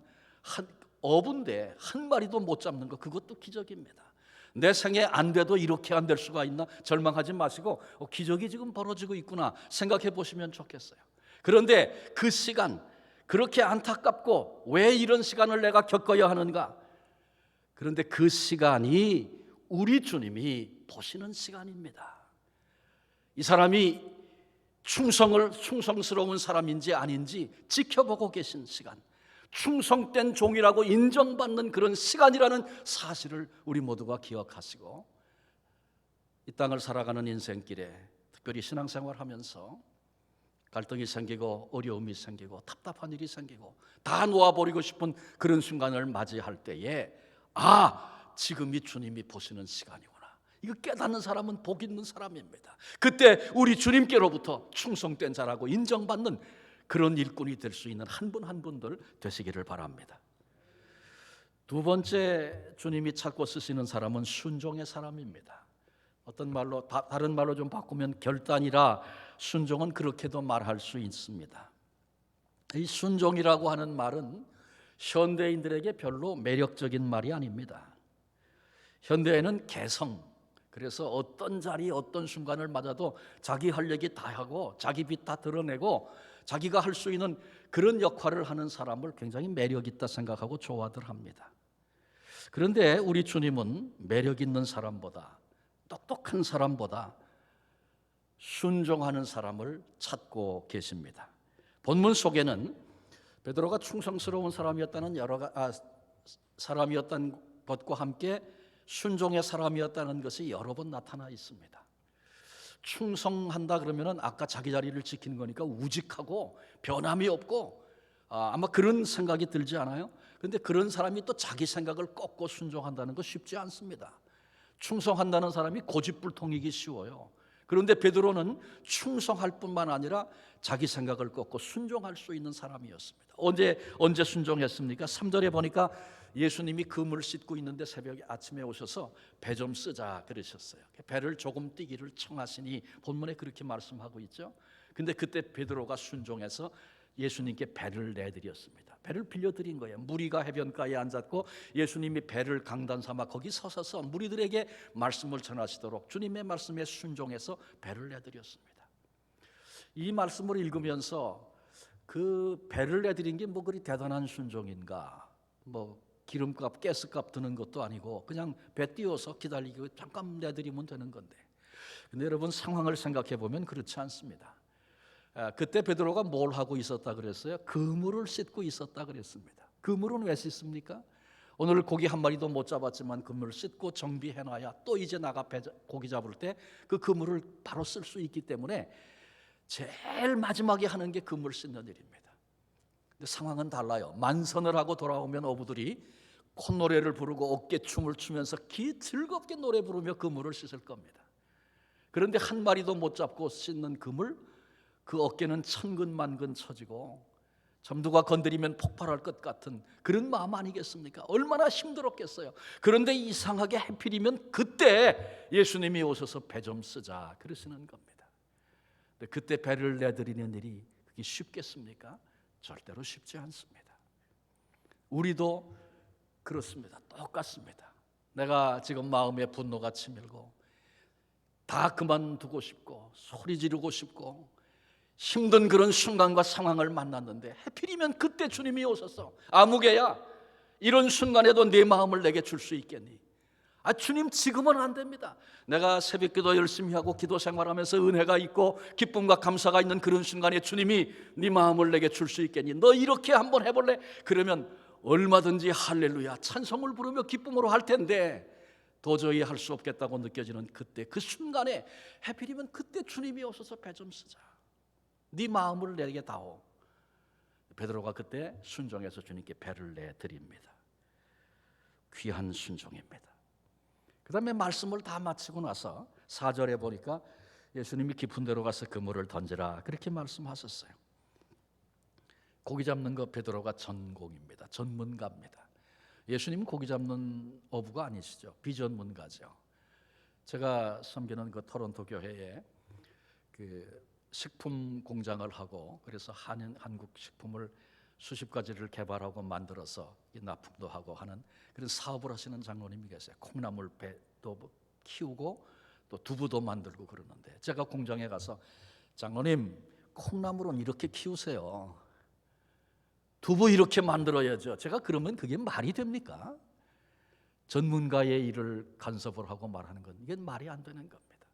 어부인데 한 마리도 못 잡는 것, 그것도 기적입니다. 내 생에 안 돼도 이렇게 안 될 수가 있나? 절망하지 마시고 기적이 지금 벌어지고 있구나 생각해 보시면 좋겠어요. 그런데 그 시간, 그렇게 안타깝고 왜 이런 시간을 내가 겪어야 하는가? 그런데 그 시간이 우리 주님이 보시는 시간입니다. 이 사람이 충성스러운 사람인지 아닌지 지켜보고 계신 시간, 충성된 종이라고 인정받는 그런 시간이라는 사실을 우리 모두가 기억하시고, 이 땅을 살아가는 인생길에 특별히 신앙생활하면서 갈등이 생기고 어려움이 생기고 답답한 일이 생기고 다 놓아버리고 싶은 그런 순간을 맞이할 때에 지금이 주님이 보시는 시간이구나, 이거 깨닫는 사람은 복 있는 사람입니다. 그때 우리 주님께로부터 충성된 자라고 인정받는 그런 일꾼이 될 수 있는 한 분 한 분들 되시기를 바랍니다. 두 번째 주님이 찾고 쓰시는 사람은 순종의 사람입니다. 어떤 말로, 다른 말로 좀 바꾸면 결단이라 순종은 그렇게도 말할 수 있습니다. 이 순종이라고 하는 말은 현대인들에게 별로 매력적인 말이 아닙니다. 현대에는 개성, 그래서 어떤 자리 어떤 순간을 맞아도 자기 할 얘기 다 하고 자기 빛 다 드러내고 자기가 할 수 있는 그런 역할을 하는 사람을 굉장히 매력 있다 생각하고 좋아들 합니다. 그런데 우리 주님은 매력 있는 사람보다, 똑똑한 사람보다 순종하는 사람을 찾고 계십니다. 본문 속에는 베드로가 충성스러운 사람이었다는 사람이었던 것과 함께 순종의 사람이었다는 것이 여러 번 나타나 있습니다. 충성한다 그러면은 아까 자기 자리를 지키는 거니까 우직하고 변함이 없고 아마 그런 생각이 들지 않아요? 그런데 그런 사람이 또 자기 생각을 꺾고 순종한다는 거 쉽지 않습니다. 충성한다는 사람이 고집불통이기 쉬워요. 그런데 베드로는 충성할 뿐만 아니라 자기 생각을 꺾고 순종할 수 있는 사람이었습니다. 언제 순종했습니까? 3절에 보니까 예수님이 그물 씻고 있는데 새벽에 아침에 오셔서 배 좀 쓰자 그러셨어요. 배를 조금 띄기를 청하시니 본문에 그렇게 말씀하고 있죠. 근데 그때 베드로가 순종해서 예수님께 배를 내드렸습니다. 배를 빌려드린 거예요. 무리가 해변가에 앉았고 예수님이 배를 강단 삼아 거기 서서 무리들에게 말씀을 전하시도록 주님의 말씀에 순종해서 배를 내드렸습니다. 이 말씀을 읽으면서 그 배를 내드린 게 뭐 그리 대단한 순종인가, 뭐 기름값, 가스값 드는 것도 아니고 그냥 배 띄워서 기다리고 잠깐 내드리면 되는 건데, 근데 여러분 상황을 생각해 보면 그렇지 않습니다. 그때 베드로가 뭘 하고 있었다 그랬어요? 그물을 씻고 있었다 그랬습니다. 그물은 왜 씻습니까? 오늘 고기 한 마리도 못 잡았지만 그물을 씻고 정비해놔야 또 이제 나가 고기 잡을 때 그 그물을 바로 쓸 수 있기 때문에 제일 마지막에 하는 게 그물 씻는 일입니다. 근데 상황은 달라요. 만선을 하고 돌아오면 어부들이 콧노래를 부르고 어깨춤을 추면서 즐겁게 노래 부르며 그물을 씻을 겁니다. 그런데 한 마리도 못 잡고 씻는 그물, 그 어깨는 천근만근 처지고 점두가 건드리면 폭발할 것 같은 그런 마음 아니겠습니까? 얼마나 힘들었겠어요. 그런데 이상하게 하필이면 그때 예수님이 오셔서 배 좀 쓰자 그러시는 겁니다. 근데 그때 배를 내드리는 일이 그게 쉽겠습니까? 절대로 쉽지 않습니다. 우리도 그렇습니다. 똑같습니다. 내가 지금 마음에 분노가 치밀고 다 그만두고 싶고 소리 지르고 싶고 힘든 그런 순간과 상황을 만났는데 하필이면 그때 주님이 오셔서 아무개야 이런 순간에도 내 마음을 내게 줄 수 있겠니? 주님 지금은 안 됩니다. 내가 새벽기도 열심히 하고 기도 생활하면서 은혜가 있고 기쁨과 감사가 있는 그런 순간에 주님이 네 마음을 내게 줄 수 있겠니? 너 이렇게 한번 해볼래? 그러면 얼마든지 할렐루야 찬송을 부르며 기쁨으로 할 텐데 도저히 할 수 없겠다고 느껴지는 그때 그 순간에 하필이면 그때 주님이 오셔서 배 좀 쓰자, 네 마음을 내게 다오. 베드로가 그때 순종해서 주님께 배를 내드립니다. 귀한 순종입니다. 그 다음에 말씀을 다 마치고 나서 4절에 보니까 예수님이 깊은 데로 가서 그물을 던지라 그렇게 말씀하셨어요. 고기 잡는 거 베드로가 전공입니다. 전문가입니다. 예수님은 고기 잡는 어부가 아니시죠. 비전문가죠. 제가 섬기는 그 토론토 교회에 그 식품 공장을 하고 그래서 한국 식품을 수십 가지를 개발하고 만들어서 납품도 하고 하는 그런 사업을 하시는 장로님이 계세요. 콩나물 배도 키우고 또 두부도 만들고 그러는데 제가 공장에 가서 장로님 콩나물은 이렇게 키우세요. 두부 이렇게 만들어야죠. 제가 그러면 그게 말이 됩니까? 전문가의 일을 간섭을 하고 말하는 건 이게 말이 안 되는 겁니다.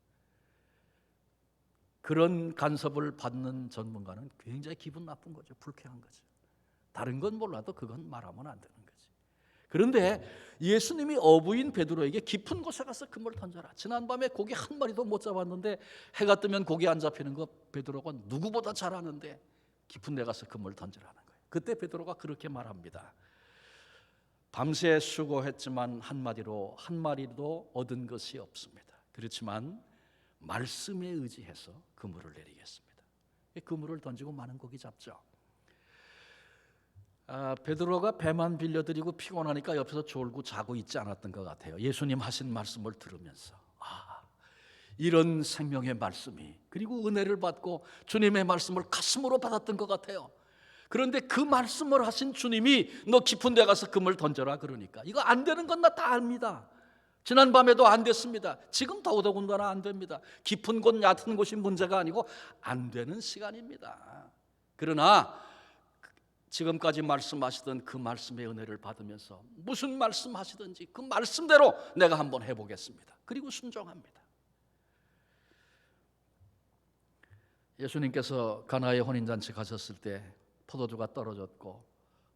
그런 간섭을 받는 전문가는 굉장히 기분 나쁜 거죠. 불쾌한 거죠. 다른 건 몰라도 그건 말하면 안 되는 거지. 그런데 예수님이 어부인 베드로에게 깊은 곳에 가서 그물 던져라. 지난밤에 고기 한 마리도 못 잡았는데 해가 뜨면 고기 안 잡히는 거 베드로가 누구보다 잘 아는데 깊은 데 가서 그물 던져라는 거예요. 그때 베드로가 그렇게 말합니다. 밤새 수고했지만 한마디로 한 마리도 얻은 것이 없습니다. 그렇지만 말씀에 의지해서 그물을 내리겠습니다. 그물을 던지고 많은 고기 잡죠. 베드로가 배만 빌려드리고 피곤하니까 옆에서 졸고 자고 있지 않았던 것 같아요. 예수님 하신 말씀을 들으면서 이런 생명의 말씀이, 그리고 은혜를 받고 주님의 말씀을 가슴으로 받았던 것 같아요. 그런데 그 말씀을 하신 주님이 너 깊은 데 가서 그물 던져라 그러니까 이거 안 되는 건 나 다 압니다. 지난밤에도 안 됐습니다. 지금 더더군다나 안 됩니다. 깊은 곳 얕은 곳이 문제가 아니고 안 되는 시간입니다. 그러나 지금까지 말씀하시던 그 말씀의 은혜를 받으면서 무슨 말씀하시든지 그 말씀대로 내가 한번 해보겠습니다. 그리고 순종합니다. 예수님께서 가나의 혼인잔치 가셨을 때 포도주가 떨어졌고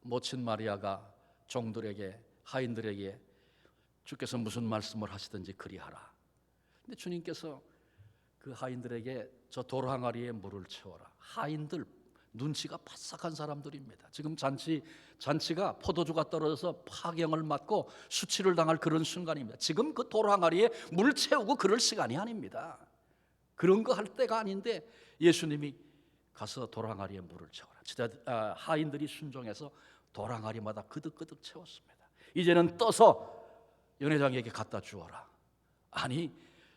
모친 마리아가 종들에게, 하인들에게 주께서 무슨 말씀을 하시든지 그리하라. 근데 주님께서 그 하인들에게 저 돌항아리에 물을 채워라. 하인들 눈치가 바싹한 사람들입니다. 지금 잔치가 포도주가 떨어져서 파경을 맞고 수치를 당할 그런 순간입니다. 지금 그 돌항아리에 물 채우고 그럴 시간이 아닙니다. 그런 거 할 때가 아닌데 예수님이 가서 돌항아리에 물을 채워라. 하인들이 순종해서 돌항아리마다 그득그득 채웠습니다. 이제는 떠서 연회장에게 갖다 주어라. 아니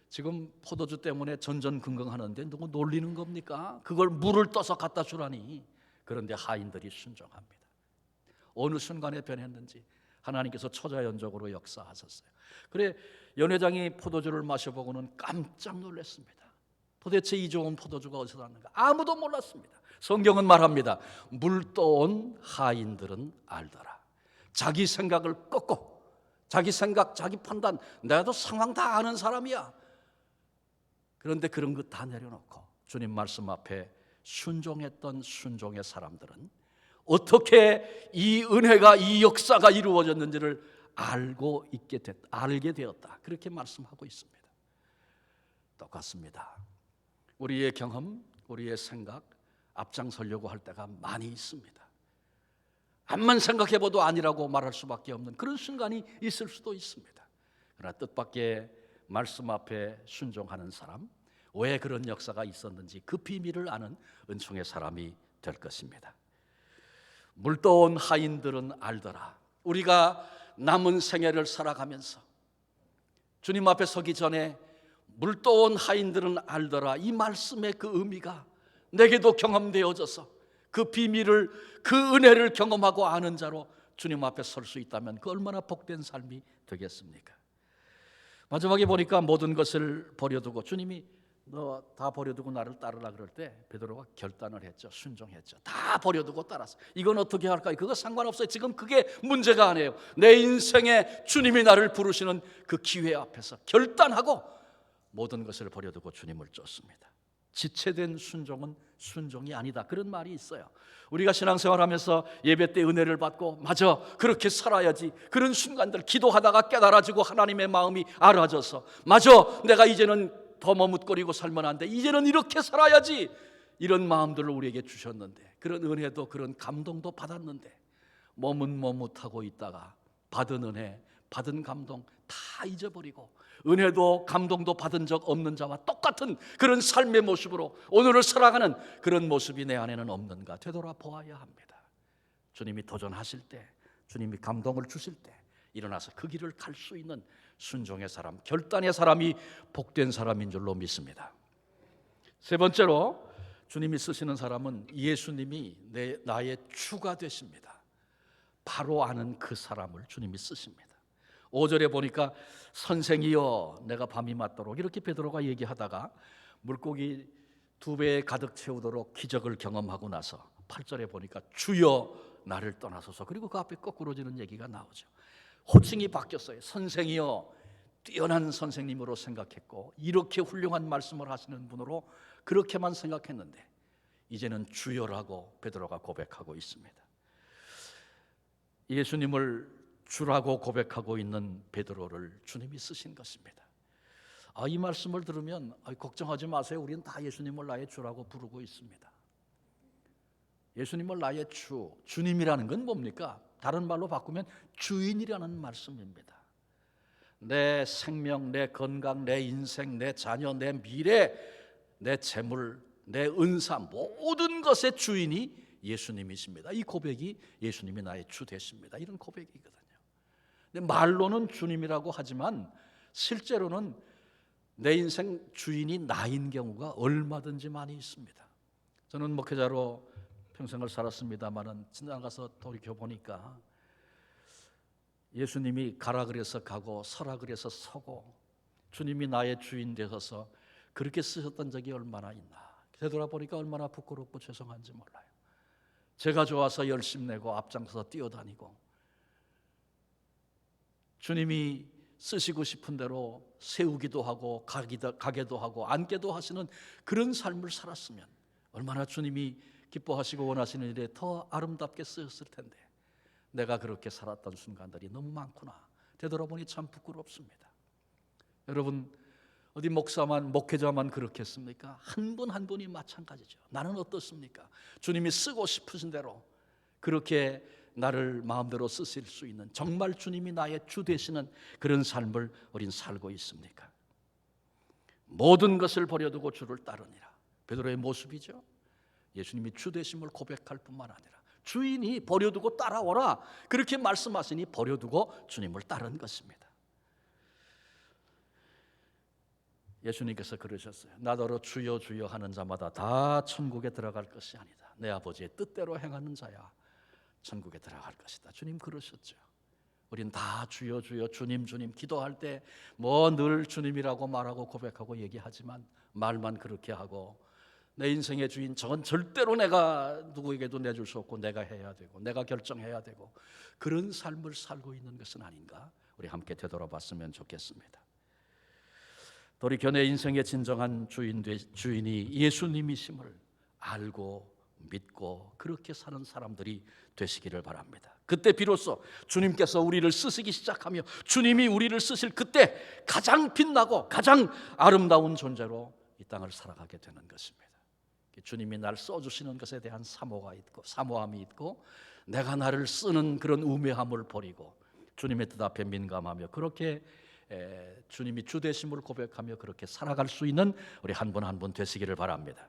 지금 포도주 때문에 전전긍긍하는데 누구 놀리는 겁니까? 그걸 물을 떠서 갖다 주라니. 그런데 하인들이 순종합니다. 어느 순간에 변했는지 하나님께서 초자연적으로 역사하셨어요. 그래 연회장이 포도주를 마셔보고는 깜짝 놀랐습니다. 도대체 이 좋은 포도주가 어디서 났는가? 아무도 몰랐습니다. 성경은 말합니다. 물 떠온 하인들은 알더라. 자기 생각을 꺾고 자기 생각, 자기 판단, 내가 상황 다 아는 사람이야. 그런데 그런 거 다 내려놓고 주님 말씀 앞에 순종했던 순종의 사람들은 어떻게 이 은혜가, 이 역사가 이루어졌는지를 알게 되었다. 그렇게 말씀하고 있습니다. 똑같습니다. 우리의 경험, 우리의 생각 앞장서려고 할 때가 많이 있습니다. 암만 생각해봐도 아니라고 말할 수밖에 없는 그런 순간이 있을 수도 있습니다. 그러나 뜻밖의 말씀 앞에 순종하는 사람, 왜 그런 역사가 있었는지 그 비밀을 아는 은총의 사람이 될 것입니다. 물떠온 하인들은 알더라. 우리가 남은 생애를 살아가면서 주님 앞에 서기 전에 물떠온 하인들은 알더라. 이 말씀의 그 의미가 내게도 경험되어져서 그 비밀을, 그 은혜를 경험하고 아는 자로 주님 앞에 설 수 있다면 그 얼마나 복된 삶이 되겠습니까? 마지막에 보니까 모든 것을 버려두고 주님이 너 다 버려두고 나를 따르라 그럴 때 베드로가 결단을 했죠. 순종했죠. 다 버려두고 따랐어. 이건 어떻게 할까요? 그거 상관없어요. 지금 그게 문제가 아니에요. 내 인생에 주님이 나를 부르시는 그 기회 앞에서 결단하고 모든 것을 버려두고 주님을 쫓습니다. 지체된 순종은 순종이 아니다. 그런 말이 있어요. 우리가 신앙생활하면서 예배 때 은혜를 받고 맞아 그렇게 살아야지. 그런 순간들 기도하다가 깨달아지고 하나님의 마음이 알아져서 맞아 내가 이제는 더 머뭇거리고 살면 안 돼. 이제는 이렇게 살아야지. 이런 마음들을 우리에게 주셨는데 그런 은혜도 그런 감동도 받았는데 머뭇머뭇하고 있다가 받은 은혜, 받은 감동 다 잊어버리고 은혜도 감동도 받은 적 없는 자와 똑같은 그런 삶의 모습으로 오늘을 살아가는 그런 모습이 내 안에는 없는가 되돌아보아야 합니다. 주님이 도전하실 때, 주님이 감동을 주실 때 일어나서 그 길을 갈 수 있는 순종의 사람, 결단의 사람이 복된 사람인 줄로 믿습니다. 세 번째로 주님이 쓰시는 사람은 예수님이 나의 주가 되십니다. 바로 아는 그 사람을 주님이 쓰십니다. 5절에 보니까 선생이여 내가 밤이 맞도록 이렇게 베드로가 얘기하다가 물고기 2배에 가득 채우도록 기적을 경험하고 나서 8절에 보니까 주여 나를 떠나소서. 그리고 그 앞에 거꾸로지는 얘기가 나오죠. 호칭이 바뀌었어요. 선생이요, 뛰어난 선생님으로 생각했고 이렇게 훌륭한 말씀을 하시는 분으로 그렇게만 생각했는데 이제는 주여라고 베드로가 고백하고 있습니다. 예수님을 주라고 고백하고 있는 베드로를 주님이 쓰신 것입니다. 이 말씀을 들으면 걱정하지 마세요. 우리는 다 예수님을 나의 주라고 부르고 있습니다. 예수님을 나의 주, 주님이라는 건 뭡니까? 다른 말로 바꾸면 주인이라는 말씀입니다. 내 생명, 내 건강, 내 인생, 내 자녀, 내 미래, 내 재물, 내 은사, 모든 것의 주인이 예수님이십니다. 이 고백이 예수님이 나의 주 되십니다. 이런 고백이거든요. 근데 말로는 주님이라고 하지만 실제로는 내 인생 주인이 나인 경우가 얼마든지 많이 있습니다. 저는 목회자로 평생을 살았습니다마는 지나가서 돌이켜 보니까 예수님이 가라 그래서 가고 서라 그래서 서고 주님이 나의 주인 되셔서 그렇게 쓰셨던 적이 얼마나 있나. 되돌아보니까 얼마나 부끄럽고 죄송한지 몰라요. 제가 좋아서 열심 내고 앞장서서 뛰어다니고 주님이 쓰시고 싶은 대로 세우기도 하고 가게도 하고 앉게도 하시는 그런 삶을 살았으면 얼마나 주님이 기뻐하시고 원하시는 일에 더 아름답게 쓰였을 텐데 내가 그렇게 살았던 순간들이 너무 많구나. 되돌아보니 참 부끄럽습니다. 여러분 어디 목회자만 그렇겠습니까? 한 분 한 분이 마찬가지죠. 나는 어떻습니까? 주님이 쓰고 싶으신 대로 그렇게 나를 마음대로 쓰실 수 있는 정말 주님이 나의 주 되시는 그런 삶을 우린 살고 있습니까? 모든 것을 버려두고 주를 따르니라. 베드로의 모습이죠. 예수님이 주 되심을 고백할 뿐만 아니라 주인이 버려두고 따라오라 그렇게 말씀하시니 버려두고 주님을 따른 것입니다. 예수님께서 그러셨어요. 나더러 주여 주여 하는 자마다 다 천국에 들어갈 것이 아니다. 내 아버지의 뜻대로 행하는 자야 천국에 들어갈 것이다. 주님 그러셨죠. 우린 다 주여 주여 주님 주님 기도할 때 뭐 늘 주님이라고 말하고 고백하고 얘기하지만 말만 그렇게 하고 내 인생의 주인 저건 절대로 내가 누구에게도 내줄 수 없고 내가 해야 되고 내가 결정해야 되고 그런 삶을 살고 있는 것은 아닌가. 우리 함께 되돌아봤으면 좋겠습니다. 돌이켜 내 인생의 진정한 주인이 예수님이심을 알고 믿고 그렇게 사는 사람들이 되시기를 바랍니다. 그때 비로소 주님께서 우리를 쓰시기 시작하며 주님이 우리를 쓰실 그때 가장 빛나고 가장 아름다운 존재로 이 땅을 살아가게 되는 것입니다. 주님이 날 써주시는 것에 대한 사모함이 있고 내가 나를 쓰는 그런 우매함을 버리고 주님의 뜻 앞에 민감하며 그렇게 주님이 주 되심을 고백하며 그렇게 살아갈 수 있는 우리 한 분 한 분 되시기를 바랍니다.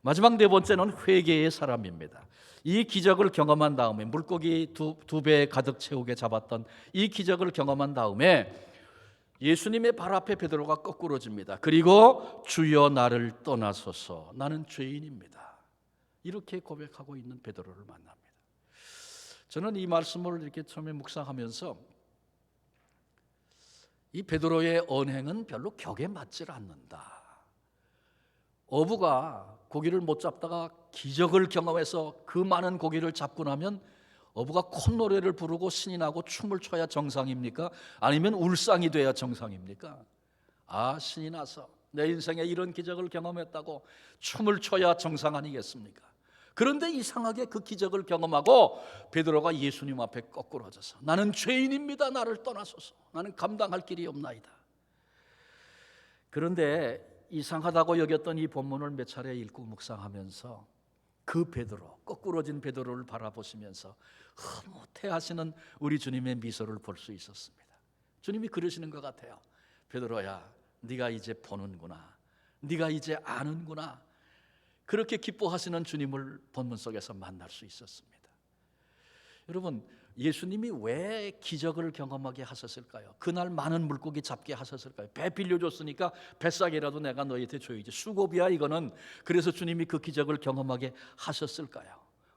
마지막 네 번째는 회개의 사람입니다. 이 기적을 경험한 다음에 물고기 두 배 가득 채우게 잡았던 이 기적을 경험한 다음에 예수님의 발 앞에 베드로가 거꾸러집니다. 그리고 주여 나를 떠나소서 나는 죄인입니다. 이렇게 고백하고 있는 베드로를 만납니다. 저는 이 말씀을 이렇게 처음에 묵상하면서 이 베드로의 언행은 별로 격에 맞질 않는다. 어부가 고기를 못 잡다가 기적을 경험해서 그 많은 고기를 잡고 나면 어부가 콧노래를 부르고 신이 나고 춤을 춰야 정상입니까? 아니면 울상이 돼야 정상입니까? 신이 나서 내 인생에 이런 기적을 경험했다고 춤을 춰야 정상 아니겠습니까? 그런데 이상하게 그 기적을 경험하고 베드로가 예수님 앞에 거꾸러져서 나는 죄인입니다. 나를 떠나소서. 나는 감당할 길이 없나이다. 그런데 이상하다고 여겼던 이 본문을 몇 차례 읽고 묵상하면서 그 베드로, 거꾸러진 베드로를 바라보시면서 흐뭇해하시는 우리 주님의 미소를 볼 수 있었습니다. 주님이 그러시는 것 같아요. 베드로야, 네가 이제 보는구나. 네가 이제 아는구나. 그렇게 기뻐하시는 주님을 본문 속에서 만날 수 있었습니다. 여러분, 예수님이 왜 기적을 경험하게 하셨을까요? 그날 많은 물고기 잡게 하셨을까요? 배 빌려줬으니까 뱃삭이라도 내가 너희한테 줘야지. 수고비야 이거는. 그래서 주님이 그 기적을 경험하게 하셨을까요?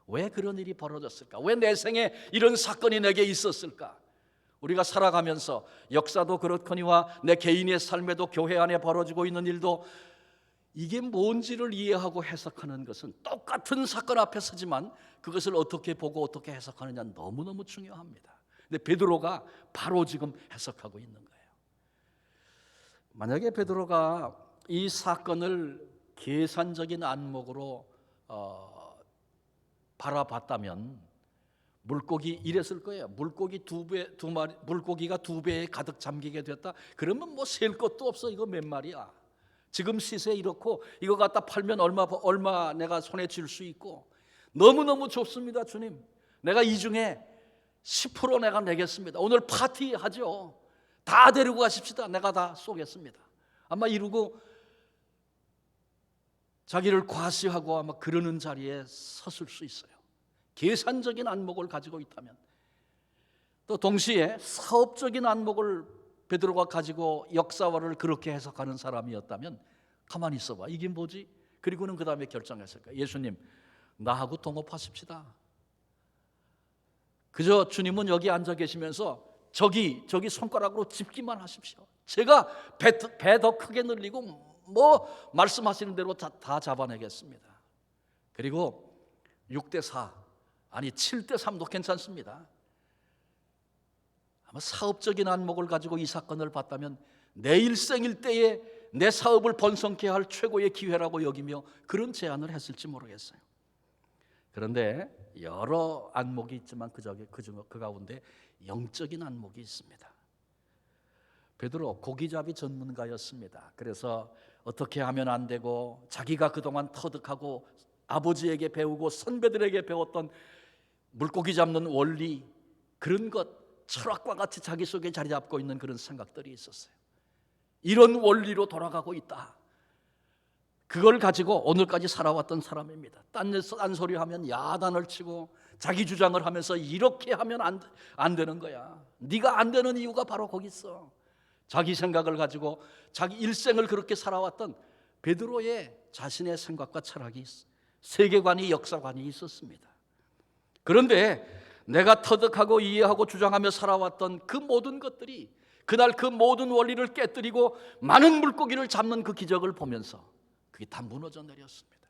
왜 그런 일이 벌어졌을까? 왜 내 생에 이런 사건이 내게 있었을까? 우리가 살아가면서 역사도 그렇거니와 내 개인의 삶에도 교회 안에 벌어지고 있는 일도 이게 뭔지를 이해하고 해석하는 것은 똑같은 사건 앞에 서지만 그것을 어떻게 보고 어떻게 해석하느냐 너무너무 중요합니다. 근데 베드로가 바로 지금 해석하고 있는 거예요. 만약에 베드로가 이 사건을 계산적인 안목으로 바라봤다면 물고기 이랬을 거예요. 물고기가 두 배에 가득 잠기게 됐다. 그러면 뭐 셀 것도 없어. 이거 몇 마리야. 지금 시세 이렇고 이거 갖다 팔면 얼마 내가 손에 쥘 수 있고 너무너무 좋습니다, 주님. 내가 이 중에 10% 내가 내겠습니다. 오늘 파티하죠. 다 데리고 가십시다. 내가 다 쏘겠습니다. 아마 이러고 자기를 과시하고 아마 그러는 자리에 섰을 수 있어요. 계산적인 안목을 가지고 있다면. 또 동시에 사업적인 안목을 베드로가 가지고 역사화를 그렇게 해석하는 사람이었다면 가만히 있어봐. 이게 뭐지? 그리고는 그 다음에 결정했을 거예요. 예수님, 나하고 동업하십시다. 그저 주님은 여기 앉아 계시면서 저기 손가락으로 짚기만 하십시오. 제가 배 더 크게 늘리고 뭐 말씀하시는 대로 다 잡아내겠습니다. 그리고 6대4 아니 7대3도 괜찮습니다. 아마 사업적인 안목을 가지고 이 사건을 봤다면 내 일생일 때에 내 사업을 번성케 할 최고의 기회라고 여기며 그런 제안을 했을지 모르겠어요. 그런데 여러 안목이 있지만 그 가운데 영적인 안목이 있습니다. 베드로 고기잡이 전문가였습니다. 그래서 어떻게 하면 안 되고 자기가 그동안 터득하고 아버지에게 배우고 선배들에게 배웠던 물고기 잡는 원리, 그런 것, 철학과 같이 자기 속에 자리 잡고 있는 그런 생각들이 있었어요. 이런 원리로 돌아가고 있다. 그걸 가지고 오늘까지 살아왔던 사람입니다. 딴소리 하면 야단을 치고 자기 주장을 하면서 이렇게 하면 안 되는 거야. 네가 안 되는 이유가 바로 거기 있어. 자기 생각을 가지고 자기 일생을 그렇게 살아왔던 베드로의 자신의 생각과 철학이 세계관이 역사관이 있었습니다. 그런데 내가 터득하고 이해하고 주장하며 살아왔던 그 모든 것들이 그날 그 모든 원리를 깨뜨리고 많은 물고기를 잡는 그 기적을 보면서 그게 다 무너져 내렸습니다.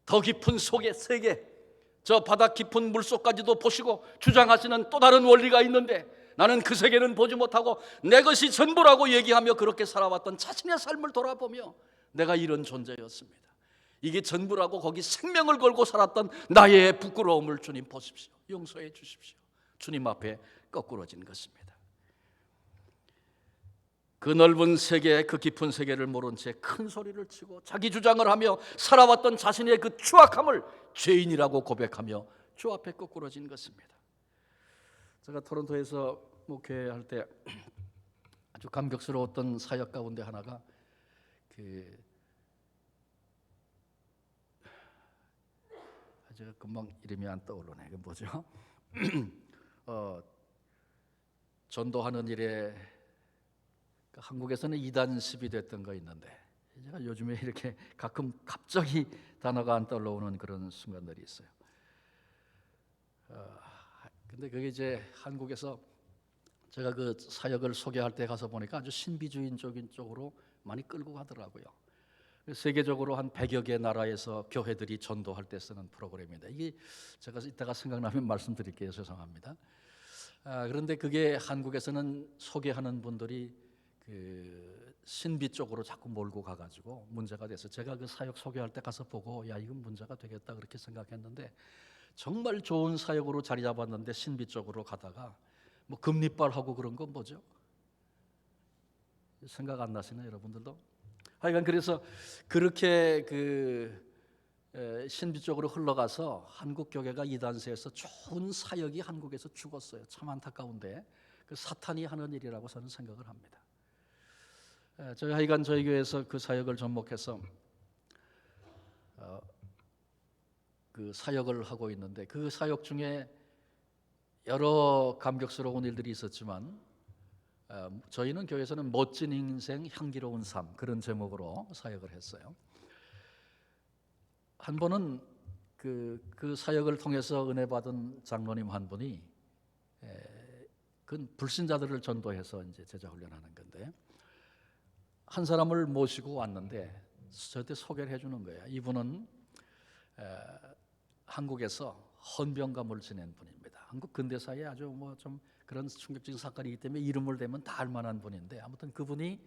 더 깊은 속의 세계, 저 바다 깊은 물속까지도 보시고 주장하시는 또 다른 원리가 있는데 나는 그 세계는 보지 못하고 내 것이 전부라고 얘기하며 그렇게 살아왔던 자신의 삶을 돌아보며 내가 이런 존재였습니다. 이게 전부라고 거기 생명을 걸고 살았던 나의 부끄러움을 주님 보십시오. 용서해 주십시오. 주님 앞에 거꾸러진 것입니다. 그 넓은 세계, 그 깊은 세계를 모른 채 큰 소리를 치고 자기 주장을 하며 살아왔던 자신의 그 추악함을 죄인이라고 고백하며 주 앞에 거꾸러진 것입니다. 제가 토론토에서 목회할 때 아주 감격스러웠던 사역 가운데 하나가 제가 금방 이름이 안 떠오르네. 그 뭐죠? 전도하는 일에 한국에서는 이단습이 됐던 거 있는데 제가 요즘에 이렇게 가끔 갑자기 단어가 안 떠올라오는 그런 순간들이 있어요. 근데 그게 이제 한국에서 제가 그 사역을 소개할 때 가서 보니까 아주 신비주의적인 쪽으로 많이 끌고 가더라고요. 세계적으로 한 100여 개 나라에서 교회들이 전도할 때 쓰는 프로그램입니다. 이게 제가 이따가 생각나면 말씀드릴게요. 죄송합니다. 그런데 그게 한국에서는 소개하는 분들이 그 신비 쪽으로 자꾸 몰고 가가지고 문제가 돼서 제가 그 사역 소개할 때 가서 보고 야 이건 문제가 되겠다 그렇게 생각했는데 정말 좋은 사역으로 자리 잡았는데 신비 쪽으로 가다가 뭐 금리빨하고 그런 건 뭐죠? 생각 안 나시나요, 여러분들도? 하여간 그래서 그렇게 신비 쪽으로 흘러가서 한국 교회가 이단세에서 좋은 사역이 한국에서 죽었어요. 참 안타까운데 그 사탄이 하는 일이라고 저는 생각을 합니다. 하여간 저희 교회에서 그 사역을 접목해서 그 사역을 하고 있는데 그 사역 중에 여러 감격스러운 일들이 있었지만 저희는 교회에서는 멋진 인생, 향기로운 삶 그런 제목으로 사역을 했어요. 한 번은 그 사역을 통해서 은혜 받은 장로님 한 분이 그 불신자들을 전도해서 이제 제자 훈련하는 건데 한 사람을 모시고 왔는데 저한테 소개를 해주는 거예요. 이분은 한국에서 헌병감을 지낸 분입니다. 한국 근대사에 아주 뭐 좀 그런 충격적인 사건이기 때문에 이름을 대면 다 알만한 분인데, 아무튼 그분이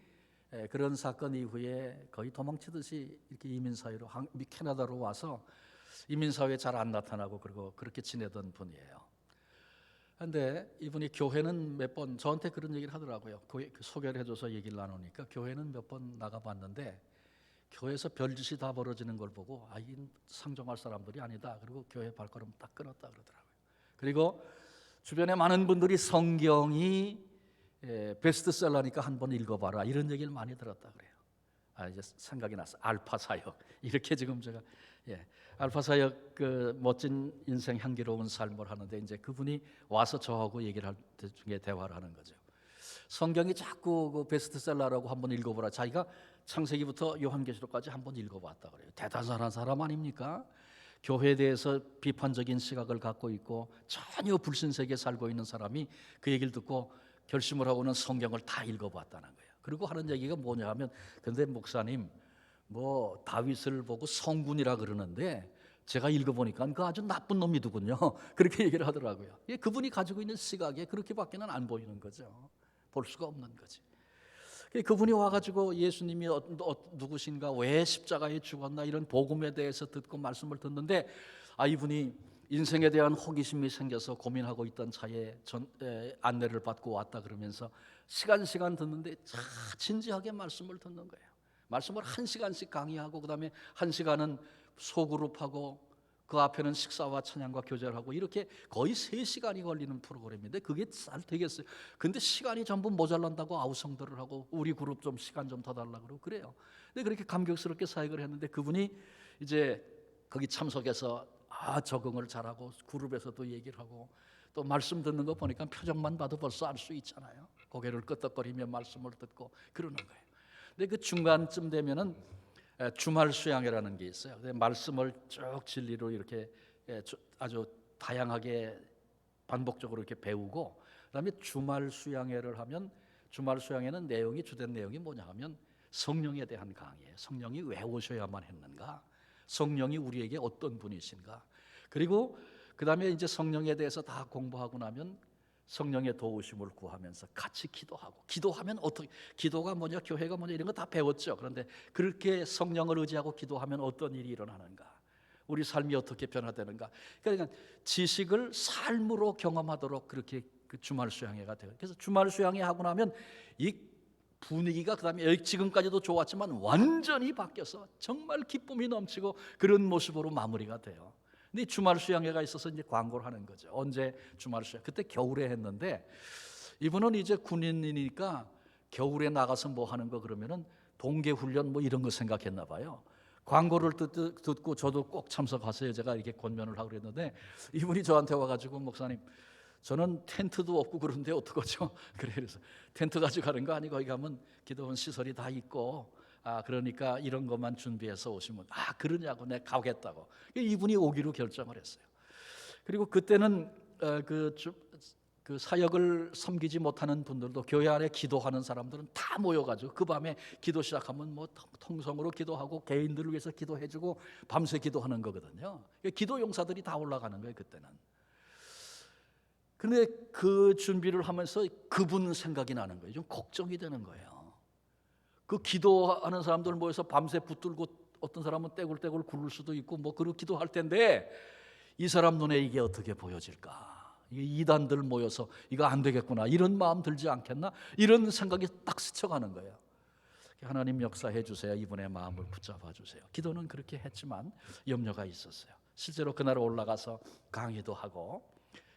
그런 사건 이후에 거의 도망치듯이 이렇게 이민사회로 캐나다로 와서 이민사회에 잘 안 나타나고 그리고 그렇게 지내던 분이에요. 그런데 이분이 교회는 몇 번 저한테 그런 얘기를 하더라고요. 소개를 해줘서 얘기를 나누니까 교회는 몇 번 나가봤는데 교회에서 별짓이 다 벌어지는 걸 보고 이 상종할 사람들이 아니다. 그리고 교회 발걸음 딱 끊었다 그러더라고요. 그리고 주변에 많은 분들이 성경이 베스트셀러니까 한번 읽어봐라 이런 얘기를 많이 들었다 그래요. 이제 생각이 났어. 알파 사역 이렇게 지금 제가 알파 사역 그 멋진 인생 향기로운 삶을 하는데 이제 그분이 와서 저하고 얘기를 할 때 중에 대화를 하는 거죠. 성경이 자꾸 그 베스트셀러라고 한번 읽어보라. 자기가 창세기부터 요한계시록까지 한번 읽어봤다 그래요. 대단한 사람 아닙니까? 교회에 대해서 비판적인 시각을 갖고 있고 전혀 불신세계에 살고 있는 사람이 그 얘기를 듣고 결심을 하고는 성경을 다 읽어봤다는 거예요. 그리고 하는 얘기가 뭐냐 하면, 근데 목사님 뭐 다윗을 보고 성군이라 그러는데 제가 읽어보니까 그 아주 나쁜 놈이더군요. 그렇게 얘기를 하더라고요. 그분이 가지고 있는 시각에 그렇게밖에는 안 보이는 거죠. 볼 수가 없는 거지. 그분이 와가지고 예수님이 누구신가, 왜 십자가에 죽었나 이런 복음에 대해서 듣고 말씀을 듣는데 이분이 인생에 대한 호기심이 생겨서 고민하고 있던 차에 안내를 받고 왔다 그러면서 시간 듣는데 진지하게 말씀을 듣는 거예요. 말씀을 1시간씩 강의하고 그다음에 1시간은 소그룹하고 그 앞에는 식사와 찬양과 교제를 하고 이렇게 거의 3시간이 걸리는 프로그램인데 그게 잘 되겠어요? 근데 시간이 전부 모자란다고 아우성들을 하고 우리 그룹 좀 시간 좀 더 달라고 그러고 그래요. 근데 그렇게 감격스럽게 사역을 했는데 그분이 이제 거기 참석해서 적응을 잘하고 그룹에서도 얘기를 하고 또 말씀 듣는 거 보니까 표정만 봐도 벌써 알 수 있잖아요. 고개를 끄덕거리며 말씀을 듣고 그러는 거예요. 근데 그 중간쯤 되면은 주말 수양회라는 게 있어요. 말씀을 쭉 진리로 이렇게 아주 다양하게 반복적으로 이렇게 배우고 그다음에 주말 수양회를 하면 주말 수양회는 주된 내용이 뭐냐 하면 성령에 대한 강의예요. 성령이 왜 오셔야만 했는가? 성령이 우리에게 어떤 분이신가? 그리고 그다음에 이제 성령에 대해서 다 공부하고 나면 성령의 도우심을 구하면서 같이 기도하면 어떻게, 기도가 뭐냐, 교회가 뭐냐 이런 거 다 배웠죠. 그런데 그렇게 성령을 의지하고 기도하면 어떤 일이 일어나는가, 우리 삶이 어떻게 변화되는가. 그러니까 지식을 삶으로 경험하도록 그렇게 그 주말 수양회가 돼요. 그래서 주말 수양회 하고 나면 이 분위기가 그다음에 지금까지도 좋았지만 완전히 바뀌어서 정말 기쁨이 넘치고 그런 모습으로 마무리가 돼요. 근데 주말 수양회가 있어서 이제 광고를 하는 거죠. 언제 주말 수양? 그때 겨울에 했는데 이분은 이제 군인이니까 겨울에 나가서 뭐 하는 거 그러면은 동계 훈련 뭐 이런 거 생각했나 봐요. 광고를 듣고 저도 꼭 참석하세요. 제가 이렇게 권면을 하고 그랬는데 이분이 저한테 와가지고 목사님, 저는 텐트도 없고 그런데 어떡하죠? 그래서 텐트 가지고 가는 거 아니고 거기 가면 기도원 시설이 다 있고 그러니까 이런 것만 준비해서 오시면 그러냐고 내가 가겠다고. 이분이 오기로 결정을 했어요. 그리고 그때는 그 사역을 섬기지 못하는 분들도 교회 안에 기도하는 사람들은 다 모여가지고 그 밤에 기도 시작하면 뭐 통성으로 기도하고 개인들을 위해서 기도해주고 밤새 기도하는 거거든요. 기도 용사들이 다 올라가는 거예요 그때는. 근데 그 준비를 하면서 그분 생각이 나는 거예요. 좀 걱정이 되는 거예요. 그 기도하는 사람들 모여서 밤새 붙들고 어떤 사람은 떼굴떼굴 굴을 수도 있고 뭐 그렇게 기도할 텐데 이 사람 눈에 이게 어떻게 보여질까? 이게 이단들 모여서 이거 안 되겠구나 이런 마음 들지 않겠나? 이런 생각이 딱 스쳐가는 거예요. 하나님 역사해 주세요. 이분의 마음을 붙잡아 주세요. 기도는 그렇게 했지만 염려가 있었어요. 실제로 그날 올라가서 강의도 하고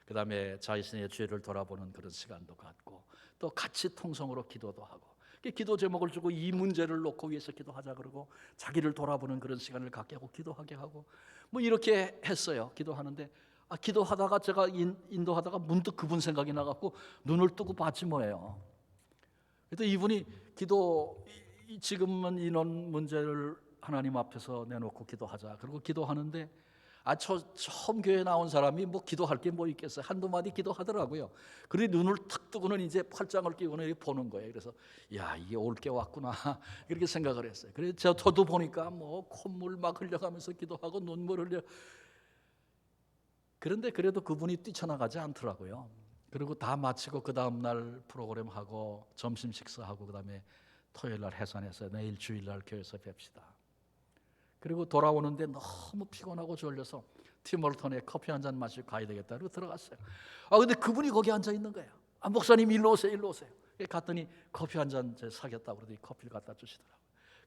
그다음에 자신의 죄를 돌아보는 그런 시간도 갖고 또 같이 통성으로 기도도 하고 기도 제목을 주고 이 문제를 놓고 위해서 기도하자 그러고 자기를 돌아보는 그런 시간을 갖게 하고 기도하게 하고 뭐 이렇게 했어요. 기도하는데 기도하다가 제가 인도하다가 문득 그분 생각이 나갖고 눈을 뜨고 봤지 뭐예요. 그래서 이분이 지금은 인원 문제를 하나님 앞에서 내놓고 기도하자 그리고 기도하는데 처음 교회 나온 사람이 뭐 기도할 게 뭐 있겠어요. 한두 마디 기도하더라고요. 그래 눈을 탁 뜨고는 이제 팔짱을 끼고는 이렇게 보는 거예요. 그래서 이게 올 게 왔구나 이렇게 생각을 했어요. 그래서 저도 보니까 뭐 콧물 막 흘려가면서 기도하고 눈물 흘려. 그런데 그래도 그분이 뛰쳐나가지 않더라고요. 그리고 다 마치고 그 다음날 프로그램하고 점심 식사하고 그다음에 토요일날 해산해서 내일 주일날 교회에서 뵙시다. 그리고 돌아오는데 너무 피곤하고 졸려서 팀월턴에 커피 한 잔 마시고 가야 되겠다 그러고 들어갔어요. 근데 그분이 거기 앉아 있는 거예요. 목사님 일로 오세요, 일로 오세요. 갔더니 커피 한 잔 사겠다고 그러더니 커피를 갖다 주시더라고요.